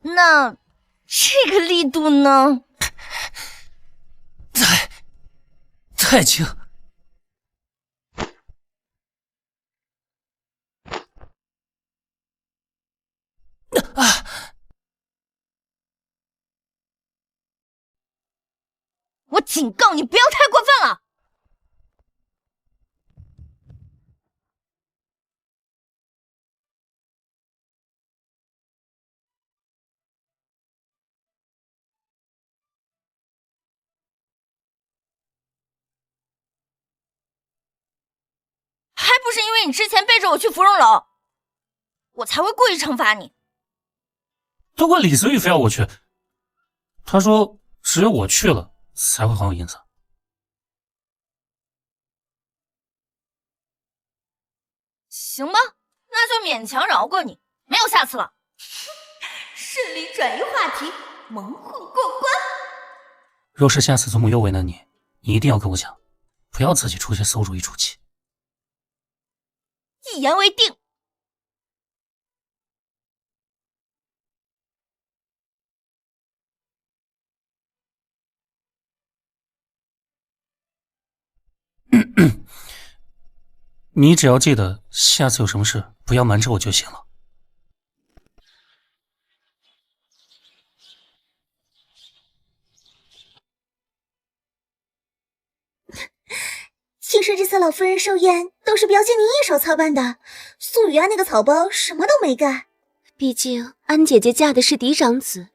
那这个力度呢？太轻，我警告你不要太过分了。还不是因为你之前背着我去芙蓉楼，我才会故意惩罚你。都怪李思雨非要我去，他说只有我去了才会还我银子。行吧，那就勉强饶过你，没有下次了。顺利转移话题，蒙混过关。若是下次祖母又为难你，你一定要跟我讲，不要自己出些馊主意出气。一言为定。你只要记得，下次有什么事不要瞒着我就行了。听说这次老夫人寿宴都是表姐你一手操办的，素雨安那个草包什么都没干。毕竟安姐姐嫁的是嫡长子，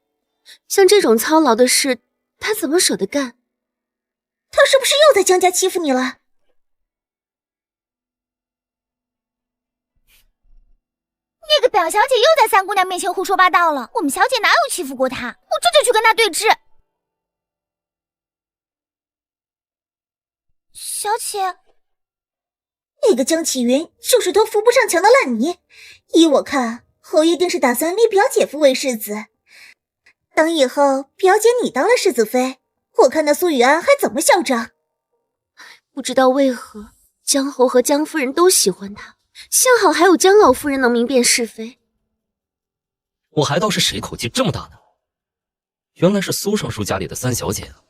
像这种操劳的事，她怎么舍得干？她是不是又在江家欺负你了？那个表小姐又在三姑娘面前胡说八道了，我们小姐哪有欺负过她？我这就去跟她对峙。小姐，那个江启云就是头扶不上墙的烂泥。依我看，侯一定是打算立表姐夫为世子。等以后表姐你当了世子妃，我看那苏雨安还怎么嚣张。不知道为何江侯和江夫人都喜欢他，幸好还有江老夫人能明辨是非。我还道是谁口气这么大呢？原来是苏尚书家里的三小姐啊。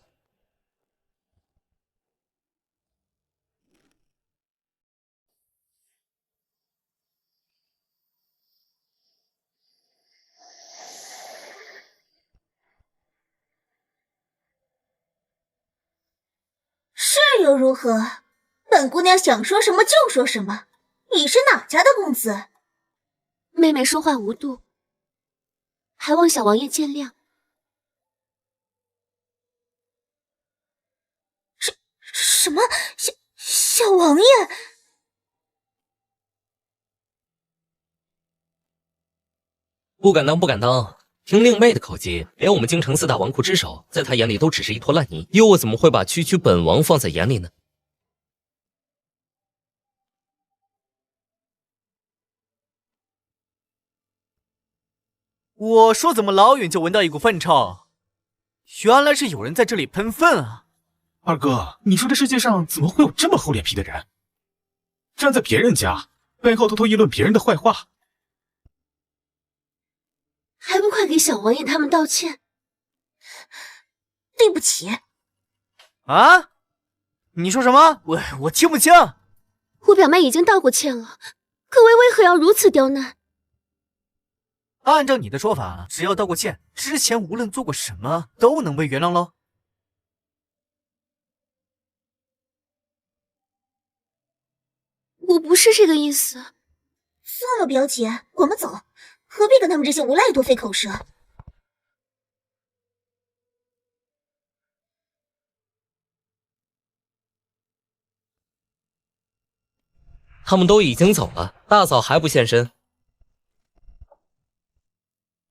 是又如何？本姑娘想说什么就说什么。你是哪家的公子？妹妹说话无度，还望小王爷见谅。什么？小王爷？不敢当，不敢当。听令妹的口气，连我们京城四大纨绔之首，在她眼里都只是一坨烂泥，又怎么会把区区本王放在眼里呢？我说怎么老远就闻到一股粪臭，原来是有人在这里喷粪啊！二哥，你说这世界上怎么会有这么厚脸皮的人，站在别人家背后偷偷议论别人的坏话？还不快给小王爷他们道歉！对不起。啊？你说什么？我听不清。我表妹已经道过歉了，各位为何要如此刁难？按照你的说法，只要道过歉，之前无论做过什么都能被原谅喽？我不是这个意思。算了，表姐，我们走，何必跟他们这些无赖多费口舌？他们都已经走了，大嫂还不现身？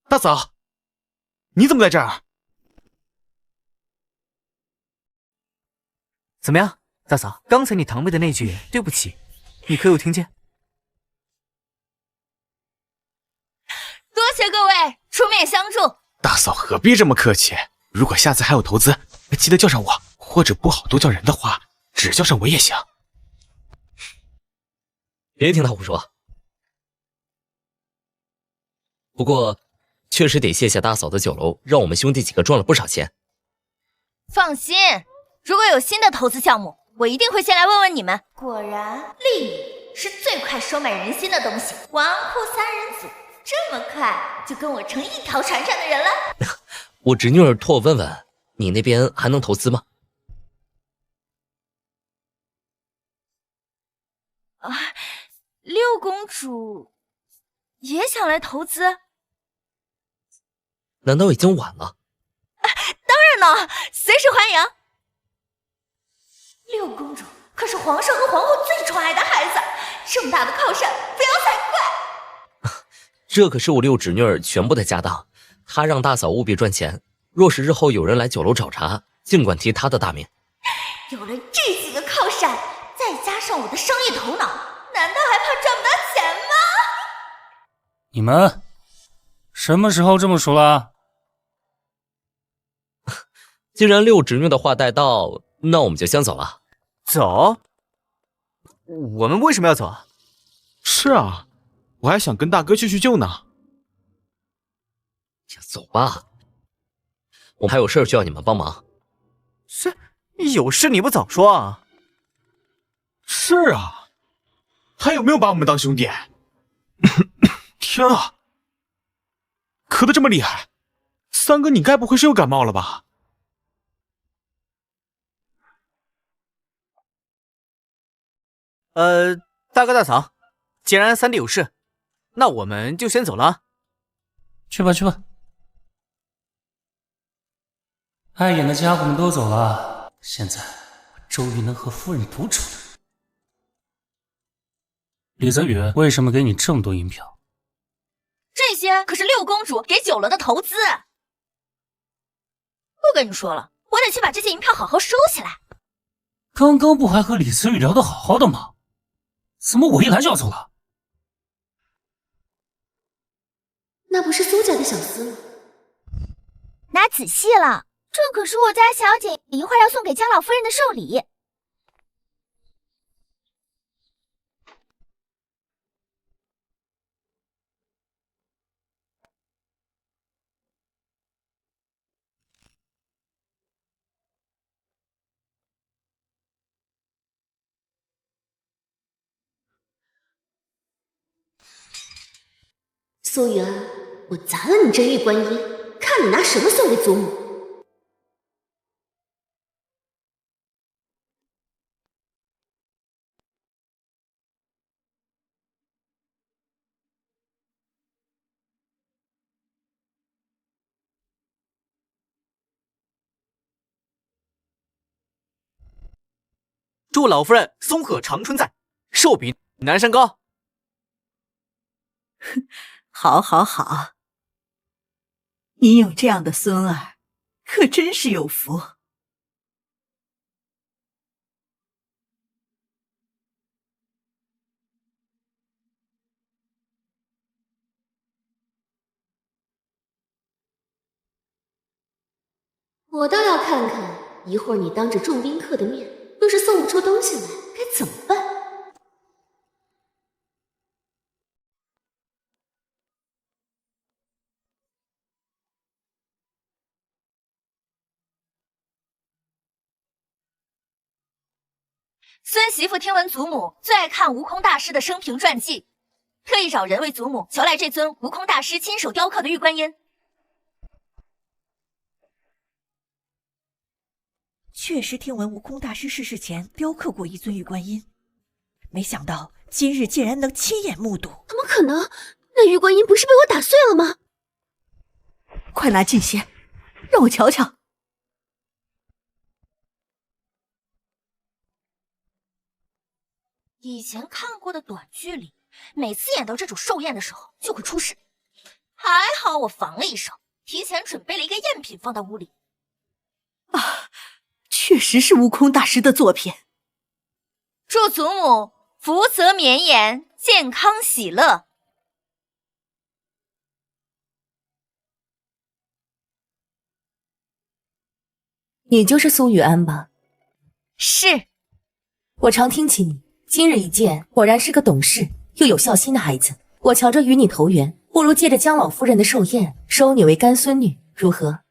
大嫂，你怎么在这儿？怎么样，大嫂？刚才你堂妹的那句对不起，你可有听见？多谢各位出面相助。大嫂何必这么客气？如果下次还有投资，记得叫上我，或者不好多叫人的话，只叫上我也行。别听他胡说。不过，确实得谢谢大嫂的酒楼，让我们兄弟几个赚了不少钱。放心，如果有新的投资项目，我一定会先来问问你们。果然，利益是最快收买人心的东西。纨绔三人组这么快就跟我成一条船上的人了？我侄女儿托我问问，你那边还能投资吗？六公主也想来投资？难道已经晚了？当然了，随时欢迎。六公主可是皇上和皇后最宠爱的孩子，这么大的靠山，不要才怪。这可是我六侄女儿全部的家当，她让大嫂务必赚钱。若是日后有人来酒楼找茬，尽管提她的大名。有了这几个靠山，再加上我的商业头脑，难道还怕赚不到钱吗？你们什么时候这么熟了？既然六侄女的话带到，那我们就先走了。走？我们为什么要走啊？是啊，我还想跟大哥叙叙旧呢。走吧，我还有事需要你们帮忙。是，有事你不早说啊？是啊，还有没有把我们当兄弟？天啊，咳得这么厉害，三哥你该不会是又感冒了吧？大哥大嫂，既然三弟有事，那我们就先走了。去吧去吧。碍眼的家伙们都走了，现在我终于能和夫人独处了。李泽宇，为什么给你这么多银票？这些可是六公主给酒楼的投资。不跟你说了，我得去把这些银票好好收起来。刚刚不还和李泽宇聊得好好的吗？怎么我一来就要走了？那不是苏家的小厮吗？拿仔细了，这可是我家小姐一会儿要送给江老夫人的寿礼。苏元，我砸了你这玉观音，看你拿什么送给祖母。祝老夫人松鹤长春在，寿比南山高。好，好，好！你有这样的孙儿，可真是有福。我倒要看看，一会儿你当着众宾客的面，若是送不出东西来，该怎么办？孙媳妇听闻祖母最爱看悟空大师的生平传记，特意找人为祖母求来这尊悟空大师亲手雕刻的玉观音。确实听闻悟空大师逝世前雕刻过一尊玉观音，没想到今日竟然能亲眼目睹。怎么可能？那玉观音不是被我打碎了吗？快拿近些，让我瞧瞧。以前看过的短剧里，每次演到这种寿宴的时候就会出事，还好我防了一手，提前准备了一个赝品放到屋里。啊，确实是悟空大师的作品。祝祖母福泽绵延，健康喜乐。你就是苏雨安吧？是。我常听起你，今日一见，果然是个懂事又有孝心的孩子。我瞧着与你投缘，不如借着江老夫人的寿宴，收你为干孙女，如何？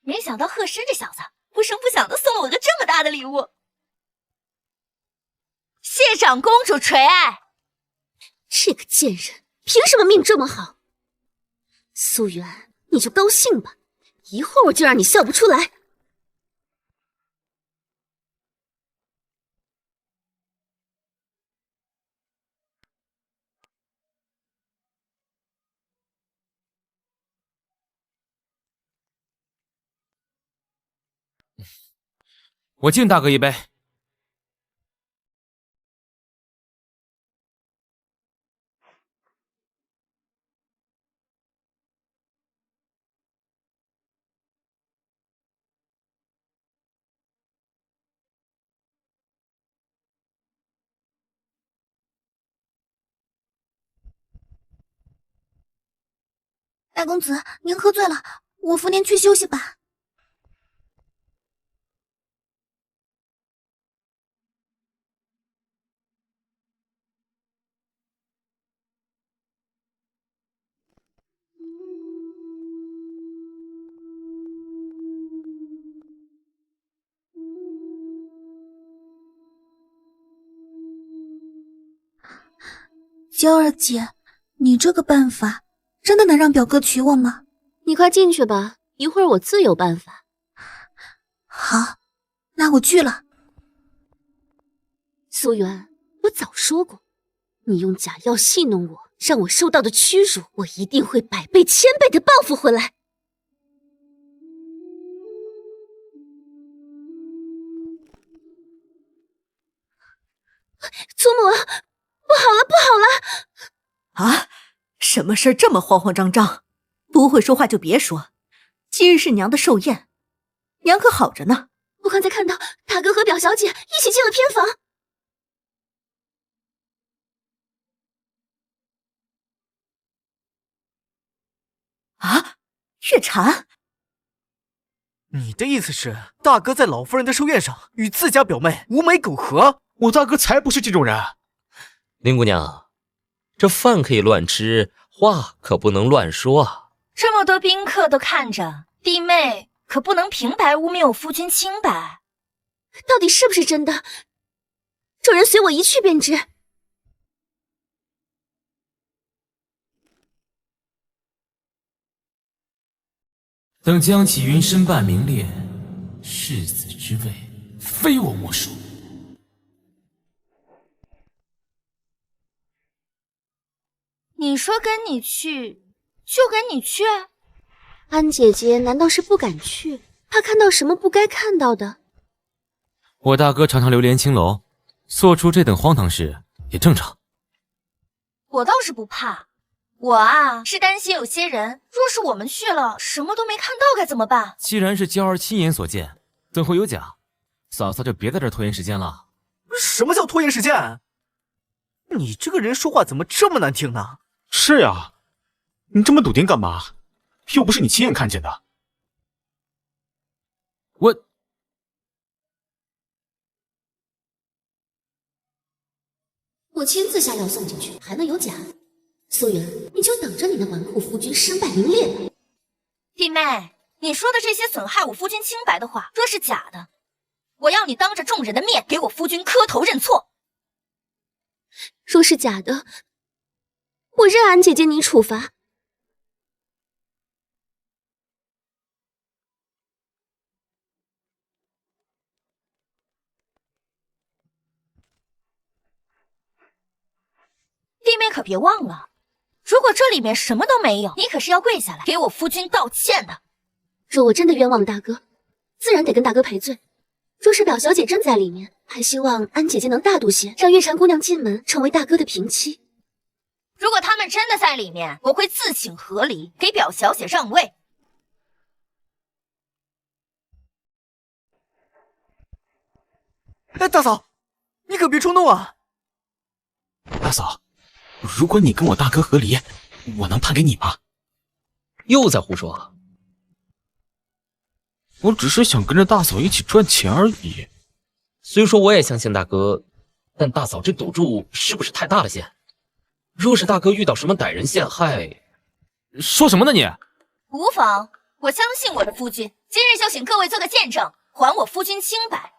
没想到贺师这小子不声不响的送了我个这么大的礼物，谢长公主垂爱。这个贱人凭什么命这么好？苏元，你就高兴吧，一会儿我就让你笑不出来。我敬大哥一杯。大公子，您喝醉了，我扶您去休息吧。娇儿姐，你这个办法真的能让表哥娶我吗？你快进去吧，一会儿我自有办法。好，那我去了。苏媛，我早说过，你用假药戏弄我，让我受到的屈辱，我一定会百倍千倍的报复回来。祖母，不好了，不好了！啊，什么事这么慌慌张张？不会说话就别说。今日是娘的寿宴，娘可好着呢。我刚才看到大哥和表小姐一起进了偏房。啊，月禅，你的意思是，大哥在老夫人的寿宴上与自家表妹无媒苟合？我大哥才不是这种人。林姑娘，这饭可以乱吃，话可不能乱说啊。这么多宾客都看着，弟妹可不能平白污蔑我夫君清白。到底是不是真的？众人随我一去便知。等江启云身败名裂，世子之位非我莫属。你说跟你去，就跟你去？安姐姐难道是不敢去，怕看到什么不该看到的？我大哥常常流连青楼，做出这等荒唐事也正常。我倒是不怕，我啊是担心有些人，若是我们去了，什么都没看到该怎么办？既然是娇儿亲眼所见，怎会有假？嫂嫂就别在这儿拖延时间了。什么叫拖延时间？你这个人说话怎么这么难听呢？是呀，你这么笃定干嘛？又不是你亲眼看见的。我亲自下药送进去，还能有假？苏媛，你就等着你那纨绔夫君身败名裂吧。弟妹，你说的这些损害我夫君清白的话，若是假的，我要你当着众人的面给我夫君磕头认错。若是假的，我任安姐姐你处罚。弟妹可别忘了，如果这里面什么都没有，你可是要跪下来给我夫君道歉的。若我真的冤枉了大哥，自然得跟大哥赔罪。若是表小姐真在里面，还希望安姐姐能大度些，让月禅姑娘进门，成为大哥的平妻。如果他们真的在里面，我会自请和离，给表小姐让位。哎，大嫂，你可别冲动啊！大嫂，如果你跟我大哥和离，我能判给你吗？又在胡说。我只是想跟着大嫂一起赚钱而已。虽说我也相信大哥，但大嫂这赌注是不是太大了些？若是大哥遇到什么歹人陷害，说什么呢你？无妨，我相信我的夫君。今日就请各位做个见证，还我夫君清白。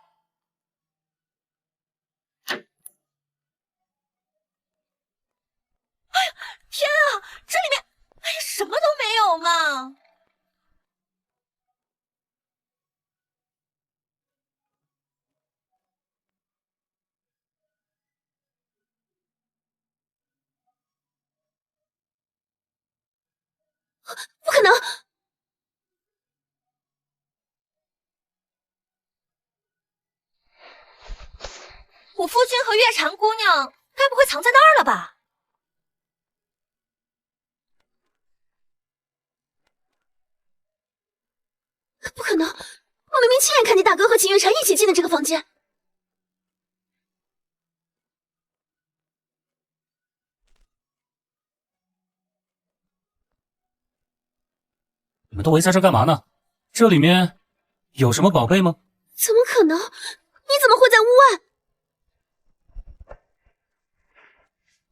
哎呀，天啊，这里面，哎呀，什么都没有嘛！不可能！我夫君和月蝉姑娘该不会藏在那儿了吧？不可能！我明明亲眼看见大哥和秦月蝉一起进的这个房间。你们都围在这干嘛呢？这里面有什么宝贝吗？怎么可能？你怎么会在屋外？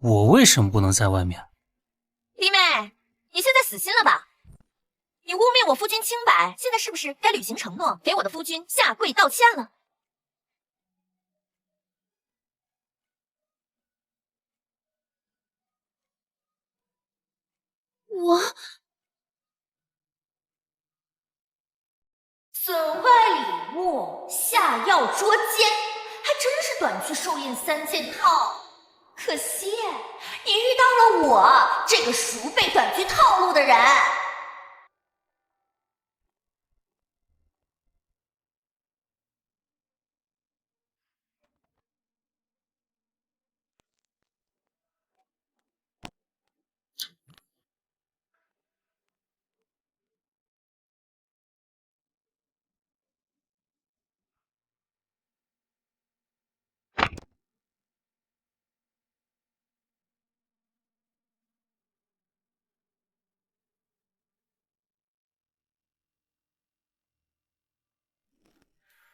我为什么不能在外面？弟妹，你现在死心了吧？你污蔑我夫君清白，现在是不是该履行承诺，给我的夫君下跪道歉了？我损坏礼物，下药捉奸，还真是短剧寿宴3件套。可惜你遇到了我这个熟背短剧套路的人。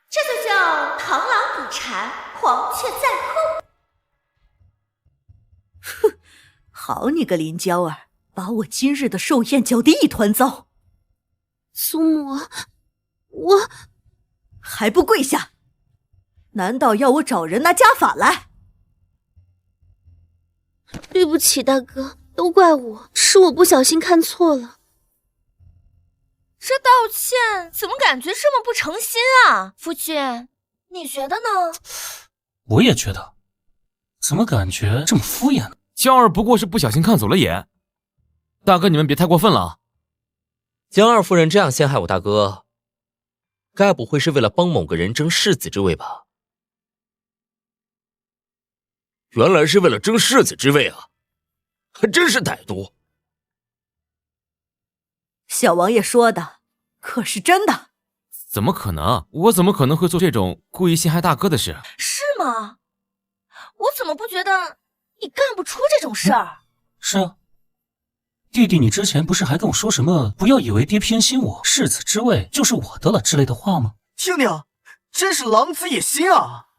这就叫螳螂捕蝉，黄雀在后。哼，好你个林娇儿，把我今日的寿宴搅得一团糟。苏母，我还不跪下？难道要我找人拿家法来？对不起，大哥，都怪我，是我不小心看错了。这道歉怎么感觉这么不诚心啊？夫君，你觉得呢？我也觉得，怎么感觉这么敷衍呢？江儿不过是不小心看走了眼，大哥你们别太过分了。江二夫人这样陷害我大哥，该不会是为了帮某个人争世子之位吧？原来是为了争世子之位啊，还真是歹毒。小王爷说的可是真的？怎么可能？我怎么可能会做这种故意陷害大哥的事？是吗？我怎么不觉得你干不出这种事儿？是啊，弟弟，你之前不是还跟我说什么不要以为爹偏心我，世子之位就是我的了之类的话吗？听听，真是狼子野心啊！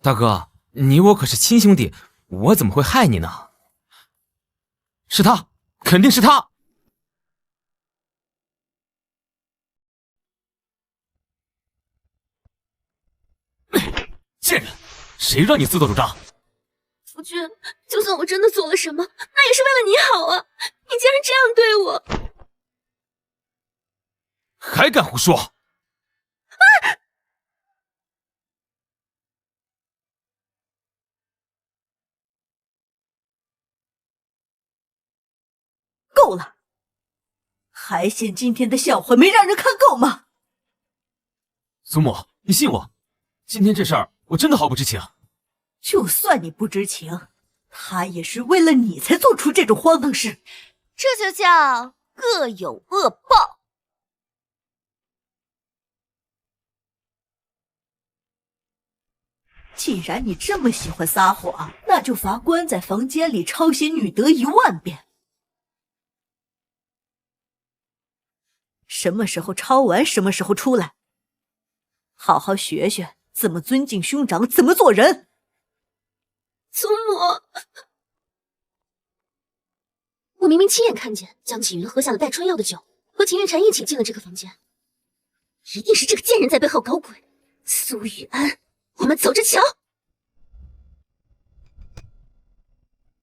大哥，你我可是亲兄弟，我怎么会害你呢？是他，肯定是他！贱人，谁让你自作主张？夫君，就算我真的做了什么，那也是为了你好啊！你竟然这样对我，还敢胡说！够了！还嫌今天的笑话没让人看够吗？苏母，你信我，今天这事儿我真的毫不知情。就算你不知情，他也是为了你才做出这种荒唐事。这就叫各有恶报。既然你这么喜欢撒谎，那就罚关在房间里抄写女德10000遍。什么时候抄完，什么时候出来，好好学学怎么尊敬兄长，怎么做人。祖母，我明明亲眼看见江启云喝下了带春药的酒，和秦月蝉一起进了这个房间，一定是这个贱人在背后搞鬼。苏雨安，我们走着瞧。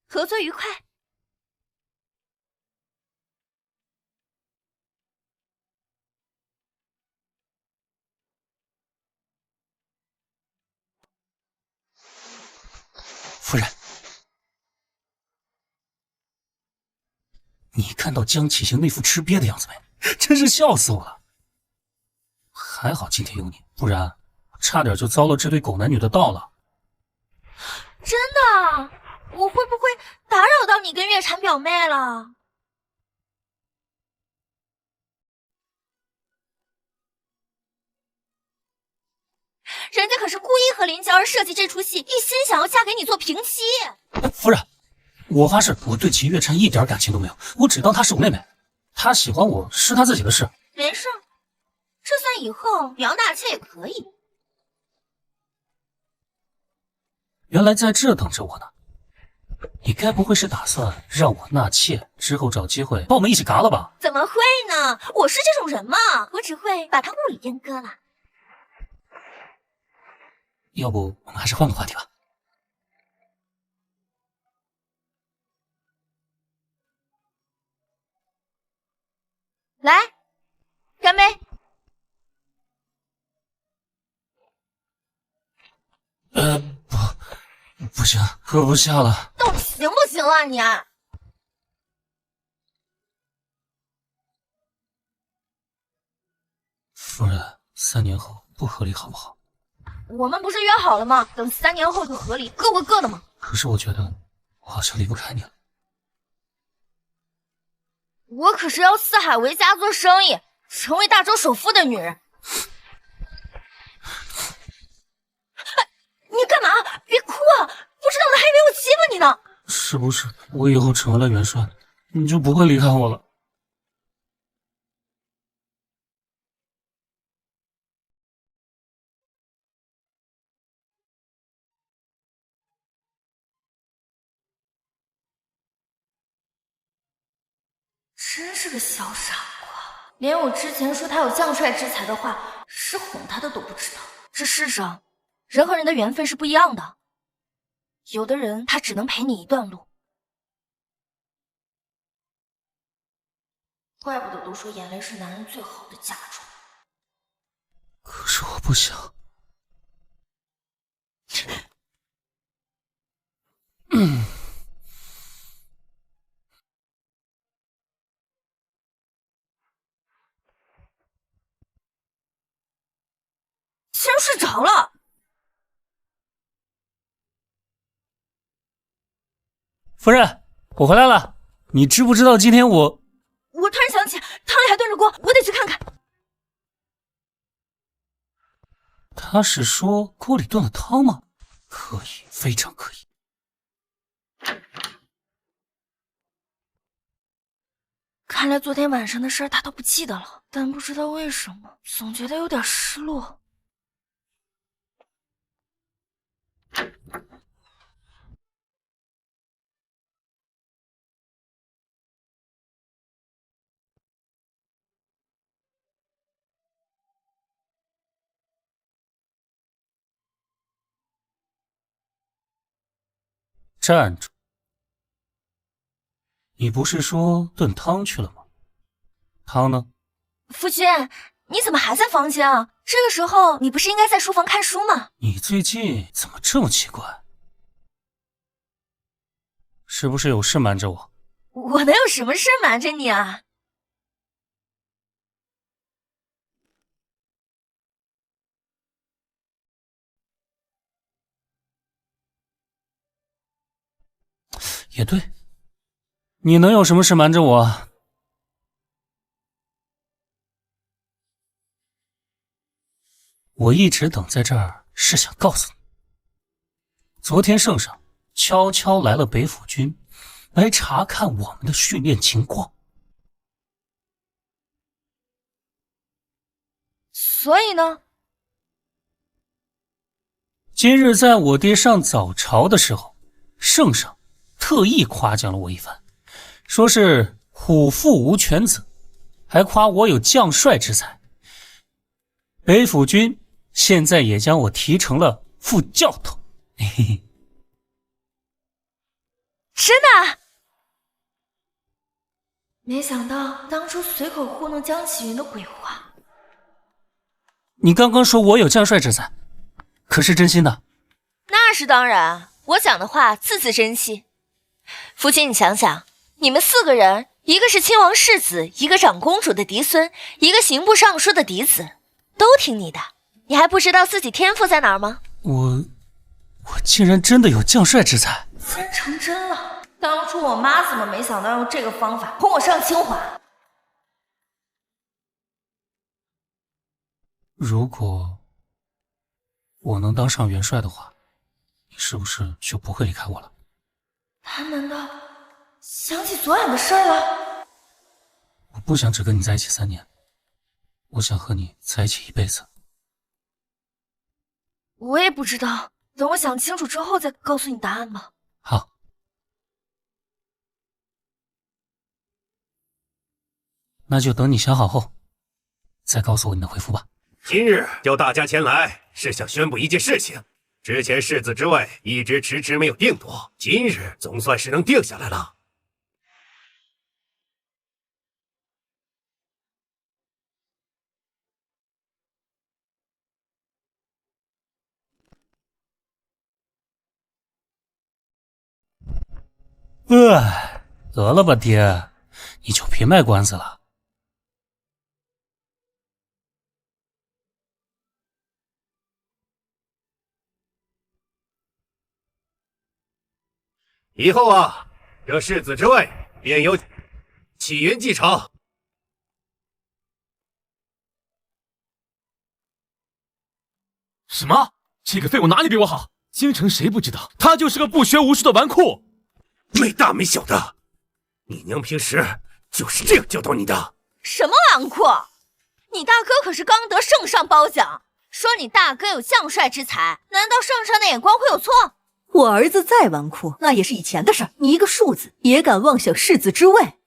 合作愉快。夫人，你看到江启行那副吃瘪的样子没？真是笑死我了。还好今天有你，不然我差点就遭了这对狗男女的道了。真的？我会不会打扰到你跟月蝉表妹了？人家可是故意和林娇儿设计这出戏，一心想要嫁给你做平妻。夫人，我发誓，我对齐月蝉一点感情都没有，我只当她是我妹妹，她喜欢我是她自己的事。没事，就算以后你要纳妾也可以。原来在这等着我呢，你该不会是打算让我纳妾之后找机会把我们一起嘎了吧？怎么会呢？我是这种人吗？我只会把他物理阉割了。要不我们还是换个话题吧。来，干杯！不行，喝不下了。到底行不行啊你？夫人，3年后不合理好不好？我们不是约好了吗？等3年后就合理，各过各的嘛。可是我觉得我好像离不开你了。我可是要四海为家做生意，成为大周首富的女人。你干嘛？别哭啊！不知道的还以为我欺负你呢。是不是我以后成为了元帅，你就不会离开我了？真是个小傻瓜，连我之前说他有将帅之才的话是哄他的都不知道。这世上人和人的缘分是不一样的，有的人他只能陪你一段路。怪不得都说眼泪是男人最好的嫁妆。可是我不想。竟然睡着了。夫人，我回来了。你知不知道今天我突然想起汤里还炖着锅，我得去看看。他是说锅里炖了汤吗？可以，非常可以。看来昨天晚上的事他都不记得了，但不知道为什么，总觉得有点失落。站住！你不是说炖汤去了吗？汤呢？夫君，你怎么还在房间啊？这个时候你不是应该在书房看书吗？你最近怎么这么奇怪？是不是有事瞒着我？我能有什么事瞒着你啊？也对，你能有什么事瞒着我？我一直等在这儿，是想告诉你，昨天圣上悄悄来了北府军，来查看我们的训练情况。所以呢？今日在我爹上早朝的时候，圣上特意夸奖了我一番，说是虎父无犬子，还夸我有将帅之才。北府军现在也将我提成了副教头。嘿嘿。真的？没想到当初随口糊弄江启云的鬼话。你刚刚说我有将帅之才，可是真心的？那是当然，我讲的话字字真心。父亲，你想想，你们4个人，一个是亲王世子，一个长公主的嫡孙，一个刑部尚书的嫡子，都听你的，你还不知道自己天赋在哪儿吗？我竟然真的有将帅之才，真成真了。当初我妈怎么没想到用这个方法哄我上清华？如果我能当上元帅的话，你是不是就不会离开我了？他难道想起左眼的事了？我不想只跟你在一起3年，我想和你在一起一辈子。我也不知道，等我想清楚之后再告诉你答案吧。好。那就等你想好后，再告诉我你的回复吧。今日叫大家前来，是想宣布一件事情。之前世子之位一直迟迟没有定夺，今日总算是能定下来了。得了吧，爹，你就别卖关子了。以后啊，这世子之位便由启云继承。什么？这个废物哪里比我好？京城谁不知道，他就是个不学无术的纨绔。没大没小的，你娘平时就是这样教导你的。什么纨绔？你大哥可是刚得圣上褒奖，说你大哥有将帅之才，难道圣上的眼光会有错？我儿子再纨绔，那也是以前的事儿。你一个庶子也敢妄想世子之位？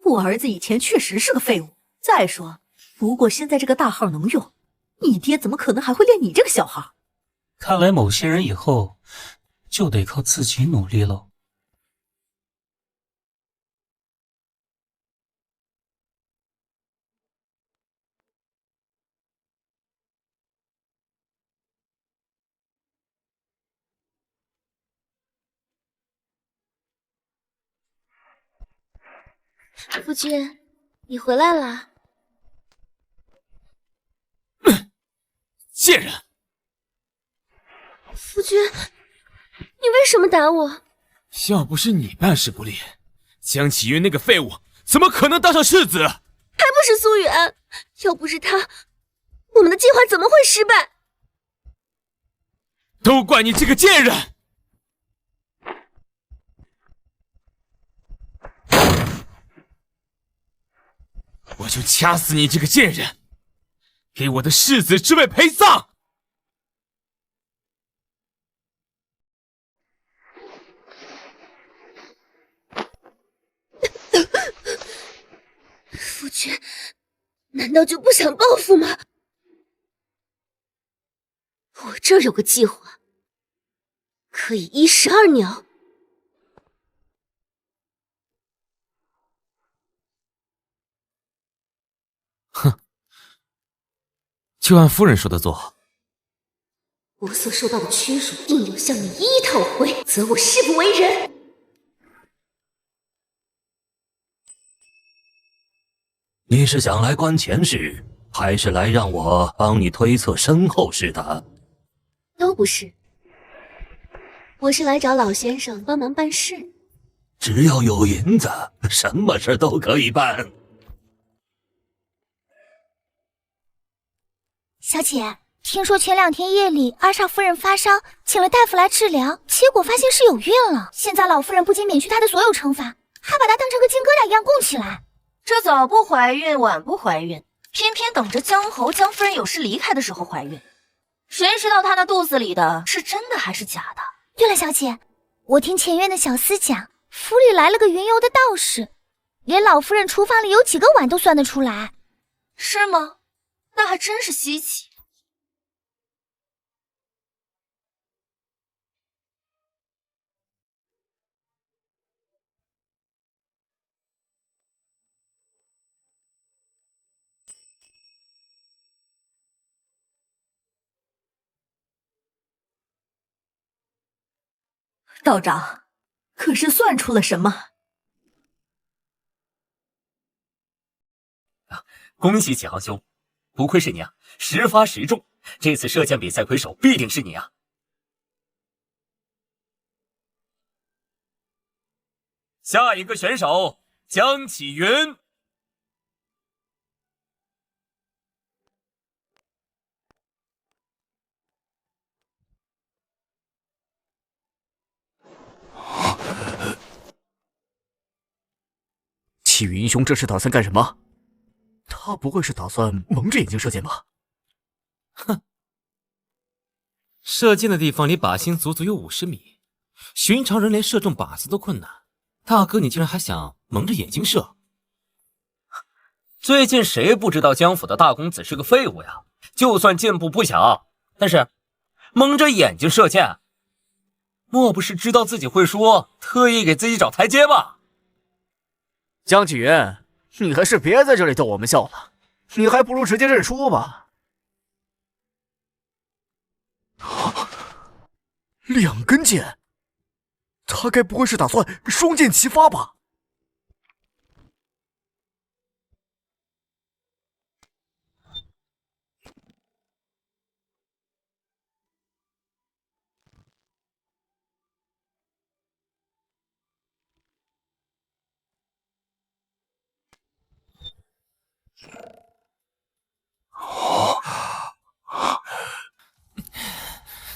我儿子以前确实是个废物。再说，不过现在这个大号能用，你爹怎么可能还会练你这个小号？看来某些人以后就得靠自己努力喽。夫君，你回来了。贱人！夫君，你为什么打我？要不是你办事不力，江启云那个废物怎么可能当上世子？还不是苏远，要不是他，我们的计划怎么会失败？都怪你这个贱人！我就掐死你这个贱人，给我的世子之位陪葬！夫君，难道就不想报复吗？我这儿有个计划，可以1石2鸟。哼，就按夫人说的做。我所受到的屈辱，定有向你一一讨回，则我誓不为人。你是想来观前事，还是来让我帮你推测身后事的？都不是，我是来找老先生帮忙办事。只要有银子，什么事都可以办。小姐，听说前2天夜里阿少夫人发烧，请了大夫来治疗，结果发现是有孕了。现在老夫人不仅免去她的所有惩罚，还把她当成个金疙瘩一样供起来。这早不怀孕，晚不怀孕，偏偏等着江侯江夫人有事离开的时候怀孕。谁知道她那肚子里的是真的还是假的？对了，小姐，我听前院的小厮讲，府里来了个云游的道士，连老夫人厨房里有几个碗都算得出来。是吗？那还真是稀奇。道长，可是算出了什么？恭喜启航兄，不愧是你啊，时发时中，这次射箭比赛魁首必定是你啊！下一个选手江启云。启云兄这是打算干什么？他不会是打算蒙着眼睛射箭吧？哼，射箭的地方离靶心足足有50米，寻常人连射中靶子都困难，大哥你竟然还想蒙着眼睛射？最近谁不知道江府的大公子是个废物呀？就算进步不小，但是蒙着眼睛射箭，莫不是知道自己会输，特意给自己找台阶吧？江启云，你还是别在这里逗我们笑了，你还不如直接认输吧。2根箭，他该不会是打算双箭齐发吧？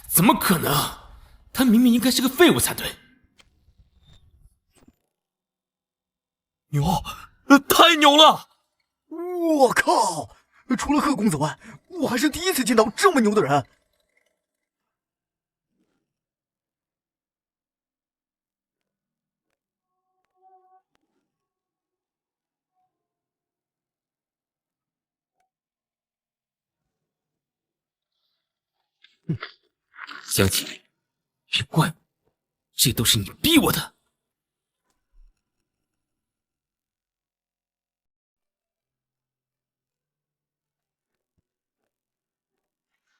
怎么可能？他明明应该是个废物才对。牛，太牛了！我靠！除了贺公子外，我还是第一次见到这么牛的人。江启云，别怪我，这都是你逼我的。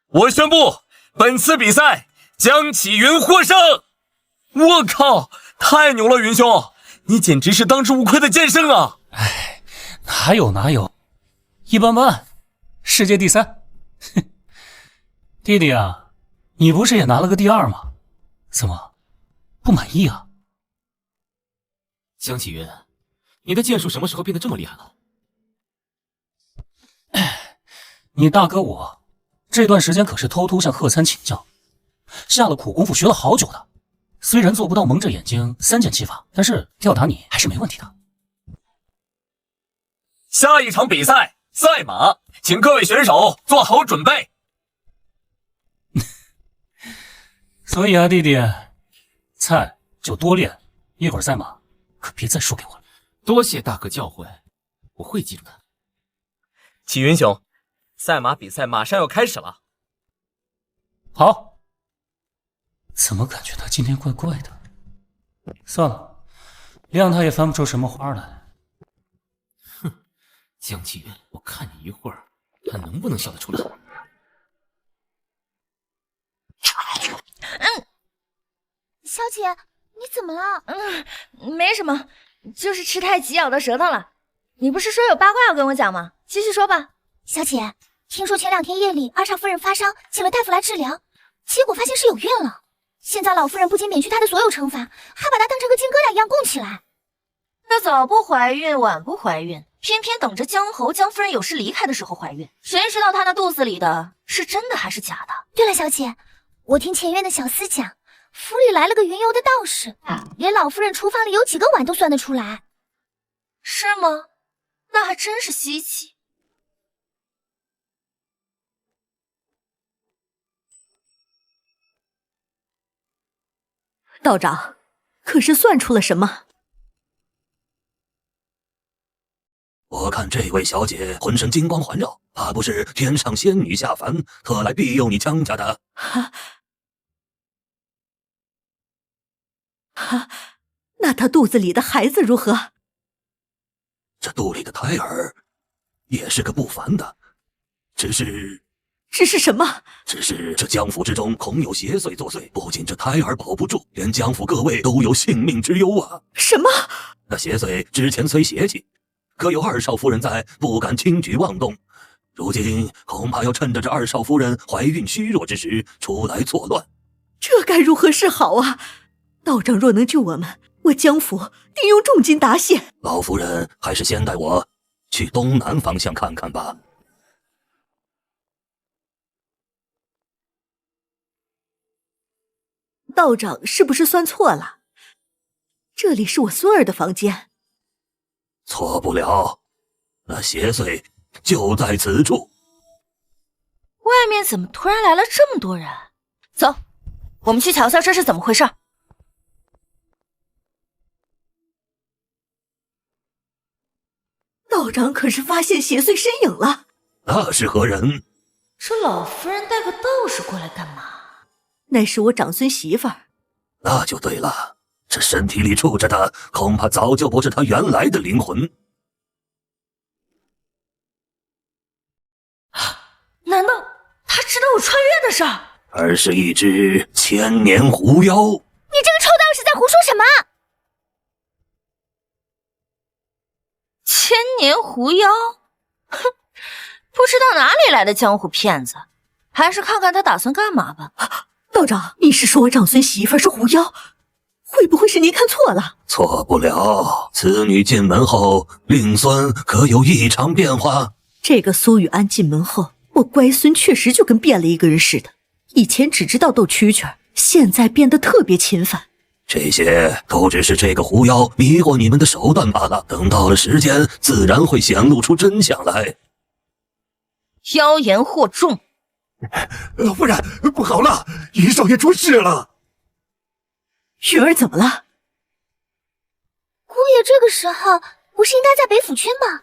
我宣布，本次比赛江启云获胜！我靠，太牛了，云兄，你简直是当之无愧的剑圣啊！哎，哪有，一般般，世界第3。弟弟啊，你不是也拿了个第2吗？怎么不满意啊？江启云，你的剑术什么时候变得这么厉害了？你大哥我这段时间可是偷偷向贺参请教，下了苦功夫学了好久的。虽然做不到蒙着眼睛3箭齐发，但是吊打你还是没问题的。下一场比赛赛马，请各位选手做好准备。所以啊，弟弟，菜就多练，一会儿赛马可别再输给我了。多谢大哥教诲，我会记住的。启云兄，赛马比赛马上要开始了。好。怎么感觉他今天怪怪的？算了，谅他也翻不出什么花来。哼，江启云，我看你一会儿还能不能笑得出来。小姐，你怎么了？没什么，就是吃太急咬到舌头了。你不是说有八卦要跟我讲吗？继续说吧。小姐，听说前2天夜里二少夫人发烧，请了大夫来治疗，结果发现是有孕了。现在老夫人不仅免去她的所有惩罚，还把她当成个金疙瘩一样供起来。那早不怀孕，晚不怀孕，偏偏等着江侯江夫人有事离开的时候怀孕，谁知道她那肚子里的是真的还是假的？对了，小姐，我听前院的小厮讲，府里来了个云游的道士，连老夫人厨房里有几个碗都算得出来。是吗？那还真是稀奇。道长，可是算出了什么？我看这位小姐浑身金光环绕，怕不是天上仙女下凡，特来庇佑你江家的。那她肚子里的孩子如何？这肚里的胎儿也是个不凡的，只是什么？只是这江府之中恐有邪祟作祟，不仅这胎儿保不住，连江府各位都有性命之忧啊！什么？那邪祟之前虽邪气，可有二少夫人在，不敢轻举妄动。如今恐怕要趁着这二少夫人怀孕虚弱之时出来作乱。这该如何是好啊？道长若能救我们，我江府定用重金答谢。老夫人还是先带我去东南方向看看吧。道长是不是算错了？这里是我孙儿的房间。错不了，那邪祟就在此处。外面怎么突然来了这么多人？走，我们去瞧瞧这是怎么回事。道长可是发现邪祟身影了。那是何人？这老夫人带个道士过来干嘛？那是我长孙媳妇儿。那就对了，这身体里住着的恐怕早就不是他原来的灵魂。难道他知道我穿越的事儿？而是一只千年狐妖。你这个臭道士在胡说什么？千年狐妖？哼，不知道哪里来的江湖骗子，还是看看他打算干嘛吧。道长，你是说我长孙媳妇是狐妖？会不会是您看错了？错不了，此女进门后，令孙可有异常变化？这个苏雨安进门后，我乖孙确实就跟变了一个人似的。以前只知道逗蛐蛐，现在变得特别勤奋。这些都只是这个狐妖迷惑你们的手段罢了。等到了时间，自然会显露出真相来。妖言惑众。老夫人，不好了，于少爷出事了。雪儿怎么了？姑爷这个时候不是应该在北府军吗？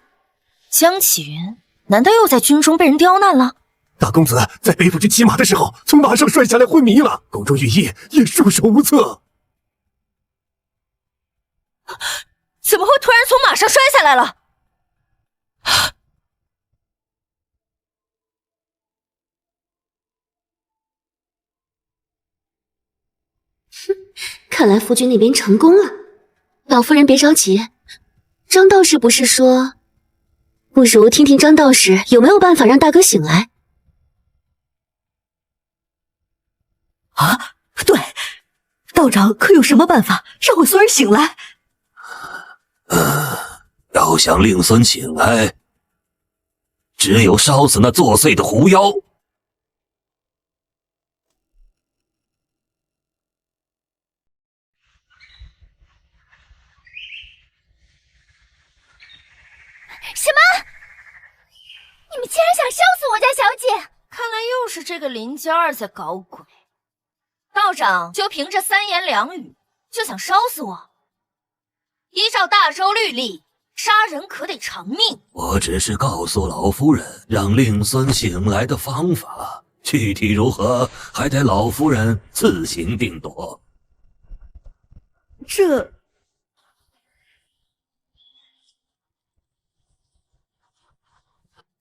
江启云难道又在军中被人刁难了？大公子在北府军骑马的时候从马上摔下来昏迷了，宫中御医也束手无策。怎么会突然从马上摔下来了？看来夫君那边成功了。老夫人别着急，张道士不是说，不如听听张道士有没有办法让大哥醒来。啊，对，道长可有什么办法让我孙儿醒来？要想令孙醒来，只有烧死那作祟的狐妖。什么？你们竟然想烧死我家小姐！看来又是这个林娇儿在搞鬼。道长就凭这三言两语就想烧死我？依照大周律例，杀人可得偿命。我只是告诉老夫人让令孙醒来的方法，具体如何还得老夫人自行定夺。这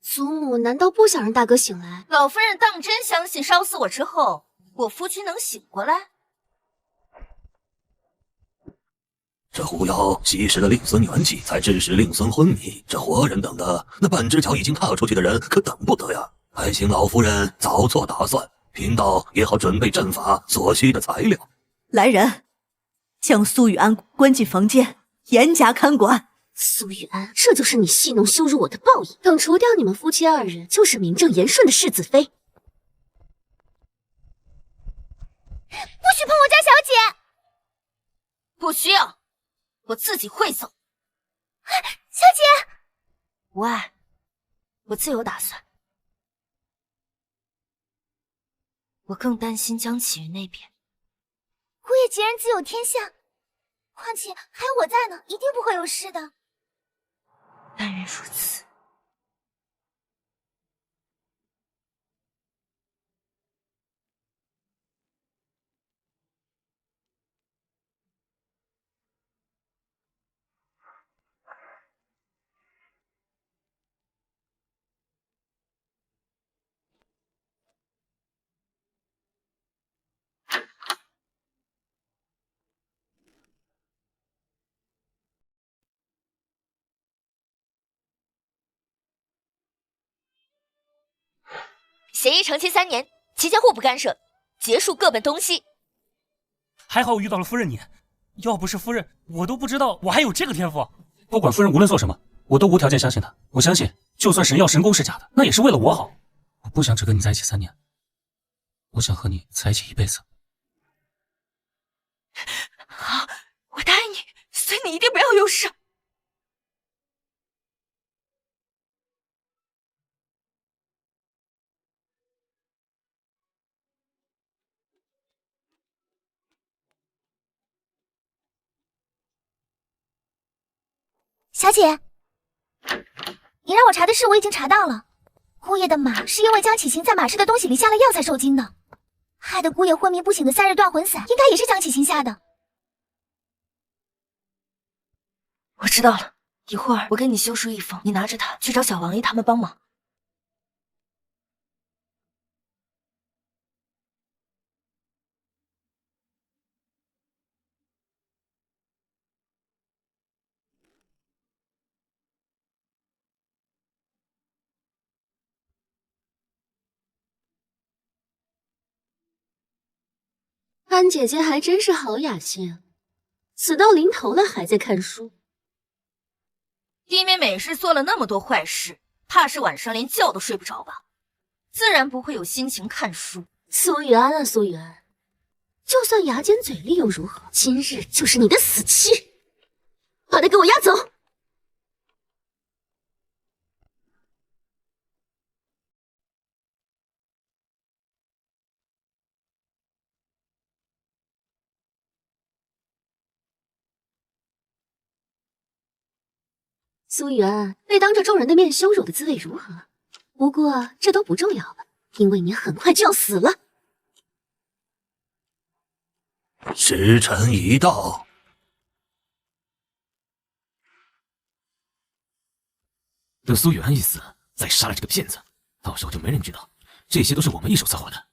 祖母难道不想让大哥醒来？老夫人当真相信烧死我之后，我夫君能醒过来？这狐妖吸食了令孙元气，才致使令孙昏迷。这活人等的，那半只脚已经踏出去的人可等不得呀！还请老夫人早做打算，贫道也好准备阵法所需的材料。来人，将苏雨安关进房间，严加看管。苏雨安，这就是你戏弄羞辱我的报应。等除掉你们夫妻二人，就是名正言顺的世子妃。不许碰我家小姐！不需要，我自己会走。小姐，无碍，我自有打算。我更担心江启云那边。姑爷既然自有天相，况且还有我在呢，一定不会有事的。但愿如此。协议长期3年，期间互不干涉，结束各奔东西。还好我遇到了夫人你，要不是夫人，我都不知道我还有这个天赋。不管夫人无论做什么，我都无条件相信她。我相信，就算神药神功是假的，那也是为了我好。我不想只跟你在一起3年，我想和你在一起一辈子。好，我答应你，随你一定不要有事。小姐，你让我查的事我已经查到了。姑爷的马是因为江启行在马氏的东西里下了药才受惊的，害得姑爷昏迷不醒的3日断魂散，应该也是江启行下的。我知道了，一会儿我给你修书一封，你拿着它去找小王爷他们帮忙。安姐姐还真是好雅兴，死到临头了还在看书。弟妹每日做了那么多坏事，怕是晚上连觉都睡不着吧？自然不会有心情看书。苏雨安啊，苏雨安，就算牙尖嘴利又如何？今日就是你的死期，把他给我押走。苏雨安被当着众人的面羞辱的滋味如何？不过这都不重要了，因为你很快就要死了。时辰已到，等苏雨安一死，再杀了这个骗子，到时候就没人知道这些都是我们一手策划的。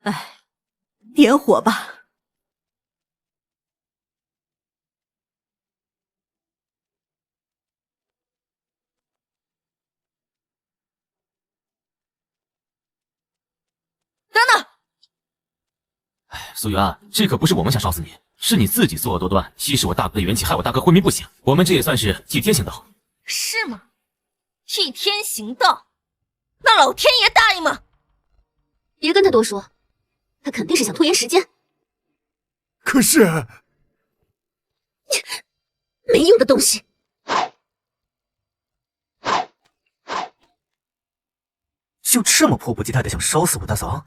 哎，点火吧。等等，苏雨安，这可不是我们想烧死你，是你自己作恶多端，吸食我大哥的元气，害我大哥昏迷不醒。我们这也算是替天行道。是吗？替天行道？那老天爷答应吗？别跟他多说，他肯定是想拖延时间。可是，没用的东西！就这么迫不及待的想烧死我大嫂？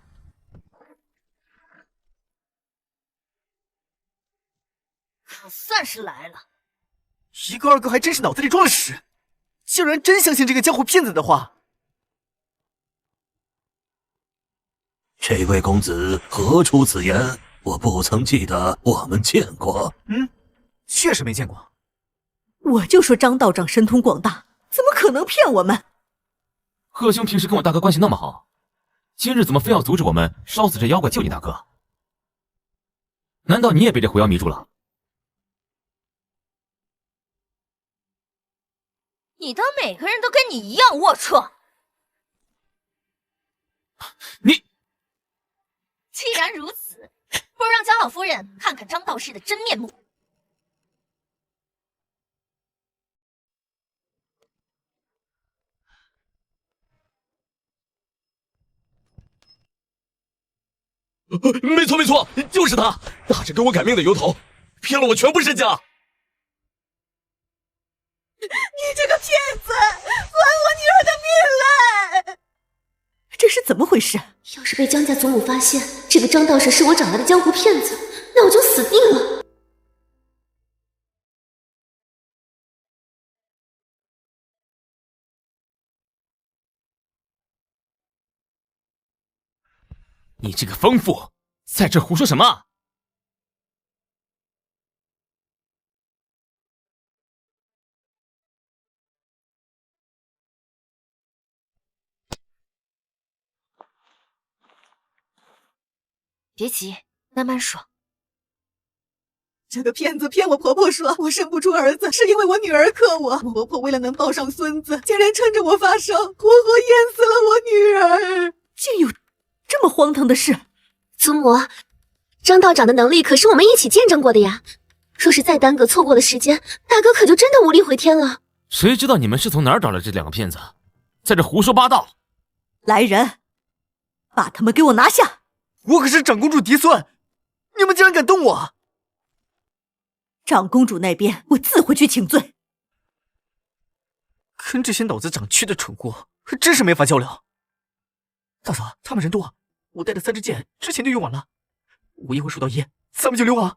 可算是来了。一个二个还真是脑子里装了屎，竟然真相信这个江湖骗子的话。这位公子何出此言？我不曾记得我们见过。确实没见过。我就说张道长神通广大，怎么可能骗我们？贺兄平时跟我大哥关系那么好，今日怎么非要阻止我们烧死这妖怪救你大哥？难道你也被这狐妖迷住了？你当每个人都跟你一样龌龊？你既然如此，不如让江老夫人看看张道士的真面目。没错没错，就是他，大着给我改命的由头，骗了我全部身家。你这个骗子，还我女儿的命来！这是怎么回事？要是被江家祖母发现这个张道士是我找来的江湖骗子，那我就死定了。你这个疯妇，在这胡说什么？别急，慢慢说。这个骗子骗我婆婆说我生不出儿子是因为我女儿克我，婆婆为了能抱上孙子，竟然趁着我发烧，活活淹死了我女儿。竟有这么荒唐的事！祖母，张道长的能力可是我们一起见证过的呀。若是再耽搁错过了时间，大哥可就真的无力回天了。谁知道你们是从哪儿找来这两个骗子，在这胡说八道！来人，把他们给我拿下！我可是长公主嫡孙，你们竟然敢动我！长公主那边，我自会去请罪。跟这些脑子长蛆的蠢货，真是没法交流。大嫂，他们人多，我带的3支箭之前就用完了，我一会数到1，咱们就溜啊！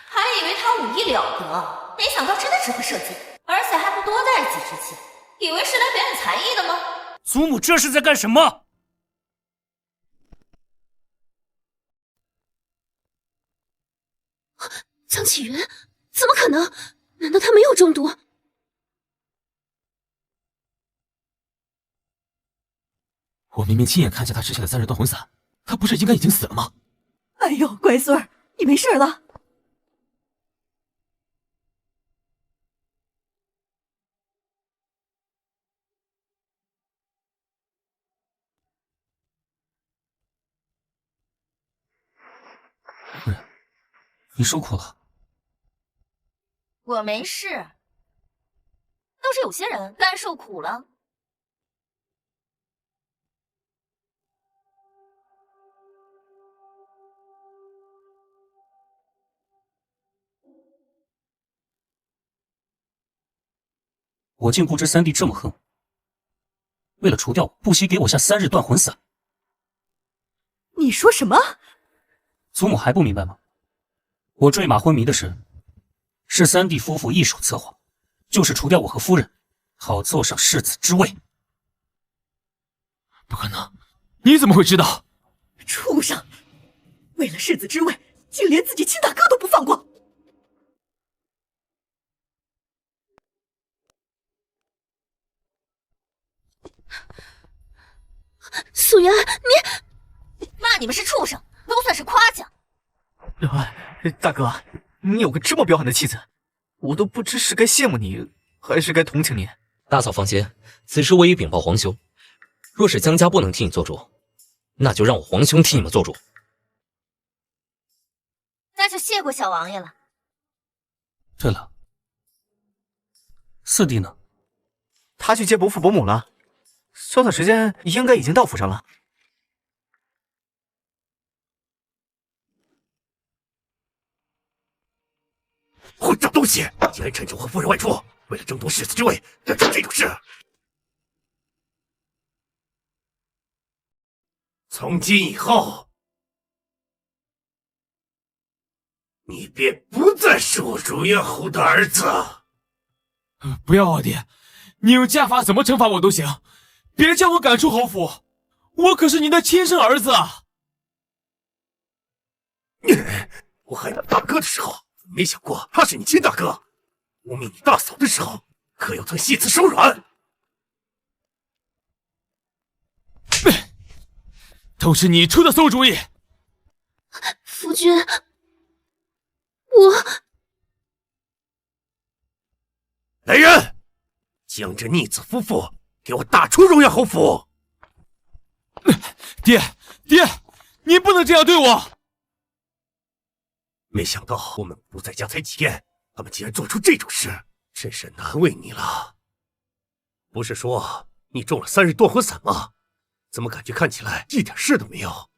还以为他武艺了得，没想到真的只会射箭，而且还不多带几支箭，以为是来表演才艺的吗？祖母这是在干什么？江启云，怎么可能？难道他没有中毒？我明明亲眼看见他吃下的3日断魂散，他不是应该已经死了吗？哎呦，乖孙儿，你没事了？夫人，你受苦了。我没事，倒是有些人该受苦了。我竟不知三弟这么恨我，为了除掉我，不惜给我下3日断魂散。你说什么？祖母还不明白吗？我坠马昏迷的事，是三弟夫妇一手策划，就是除掉我和夫人，好坐上世子之位。不可能，你怎么会知道？畜生！为了世子之位，竟连自己亲大哥都不放过！素媛，你骂你们是畜生，都算是夸奖。大哥，你有个这么彪悍的妻子，我都不知是该羡慕你，还是该同情你。大嫂放心，此事我已禀报皇兄，若是江家不能替你做主，那就让我皇兄替你们做主。那就谢过小王爷了。对了，四弟呢？他去接伯父伯母了，稍等时间应该已经到府上了。混账东西！竟然趁着我和夫人外出，为了争夺世子之位，干出这种事！从今以后，你便不再是我如月侯的儿子。不要啊，爹！你用家法怎么惩罚我都行，别将我赶出侯府！我可是您的亲生儿子啊！我害你大哥的时候，没想过他是你亲大哥；污蔑你大嫂的时候，可又曾细慈手软。都是你出的馊主意！夫君，我来人，将这逆子夫妇给我打出荣耀侯府！爹，你不能这样对我！没想到我们不在家才几天，他们竟然做出这种事，真是难为你了。不是说你中了3日断魂散吗？怎么感觉看起来一点事都没有？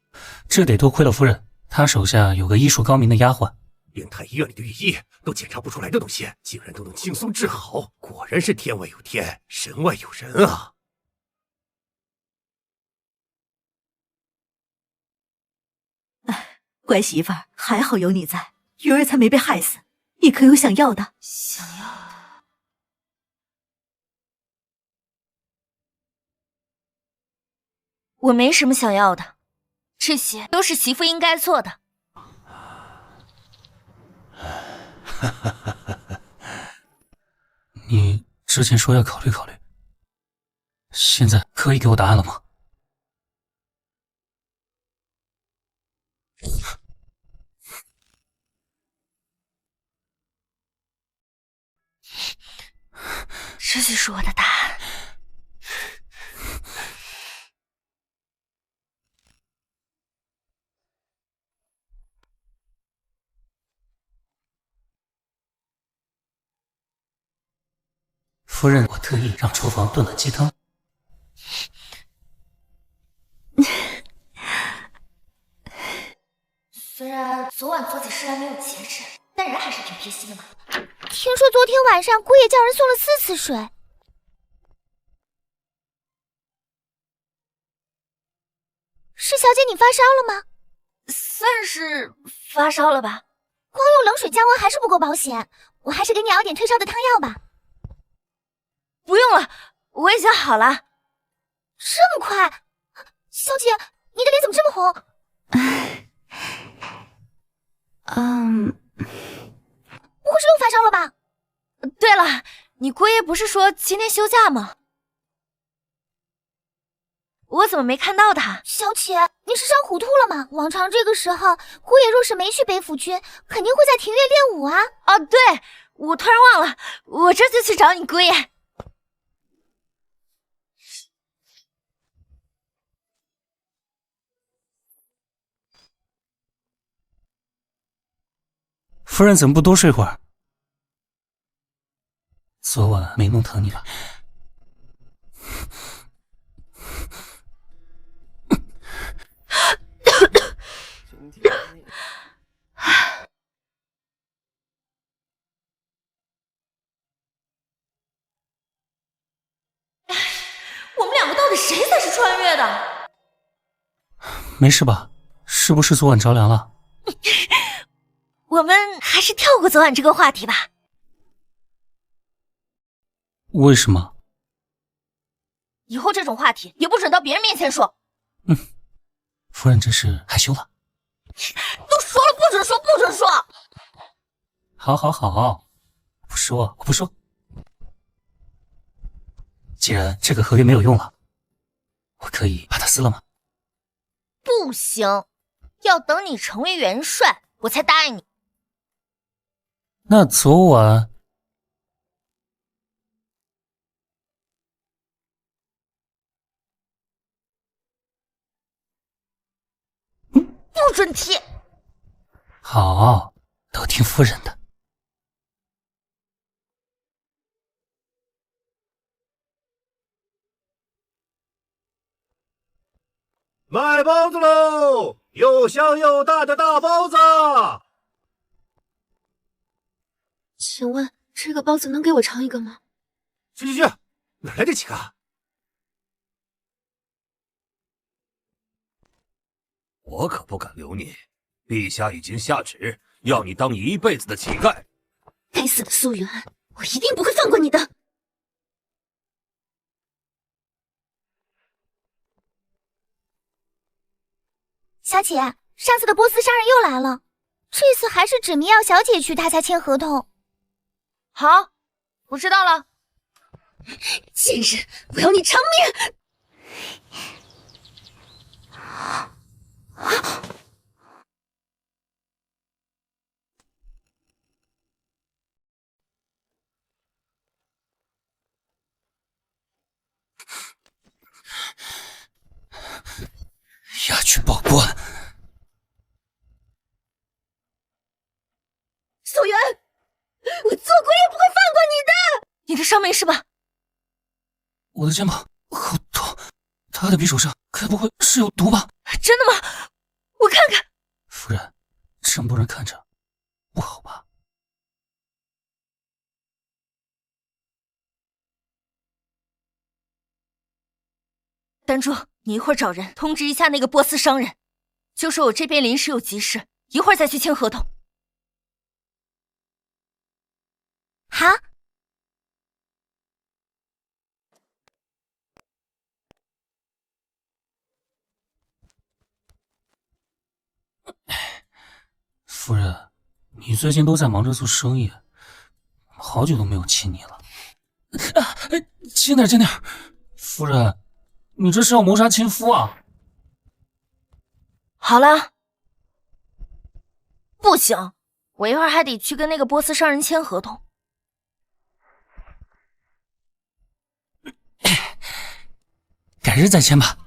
这得多亏了夫人，她手下有个医术高明的丫鬟，连太医院里的御医都检查不出来的东西，竟然都能轻松治好，果然是天外有天，人外有人啊！乖媳妇儿，还好有你在，鱼儿才没被害死。你可有想要的？想要的？我没什么想要的，这些都是媳妇应该做的。你之前说要考虑考虑，现在可以给我答案了吗？这就是我的答案。夫人，我特意让厨房炖了鸡汤。虽然昨晚做起事来没有节制，但人还是挺贴心的嘛。听说昨天晚上姑爷叫人送了4次水。是小姐你发烧了吗？算是发烧了吧。光用冷水降温还是不够保险，我还是给你熬点退烧的汤药吧。不用了，我已经好了。这么快？小姐，你的脸怎么这么红？不会是又发烧了吧？对了，你姑爷不是说今天休假吗？我怎么没看到他？小姐，你是伤糊涂了吗？往常这个时候，姑爷若是没去北府军，肯定会在庭院练武啊。哦，对，我突然忘了，我这就去找你姑爷。夫人怎么不多睡会儿？昨晚没弄疼你吧？我们两个到底谁才是穿越的？没事吧？是不是昨晚着凉了？我们还是跳过昨晚这个话题吧。为什么？以后这种话题也不准到别人面前说。夫人真是害羞了。都说了不准说，不准说。好好好，不说，我不说。既然这个合约没有用了，我可以把它撕了吗？不行，要等你成为元帅，我才答应你。那昨晚不准提。好，都听夫人的。卖包子喽！又香又大的大包子。请问这个包子能给我尝一个吗？去，哪来的几个？我可不敢留你，陛下已经下旨，要你当一辈子的乞丐。该死的苏云安，我一定不会放过你的！小姐，上次的波斯商人又来了，这次还是指明要小姐去，他才签合同。好，我知道了。贱人，我要你偿命！押去报官。素媛，我做鬼也不会放过你的。你的伤没事吧？我的肩膀好痛，他的匕首上该不会是有毒吧？真的吗？我看看。夫人，这么多人看着，不好吧？丹珠，你一会儿找人通知一下那个波斯商人，就说我这边临时有急事，一会儿再去签合同。好。夫人，你最近都在忙着做生意，好久都没有亲你了。轻点，轻点，夫人，你这是要谋杀亲夫啊？好了，不行，我一会儿还得去跟那个波斯商人签合同。改日再签吧。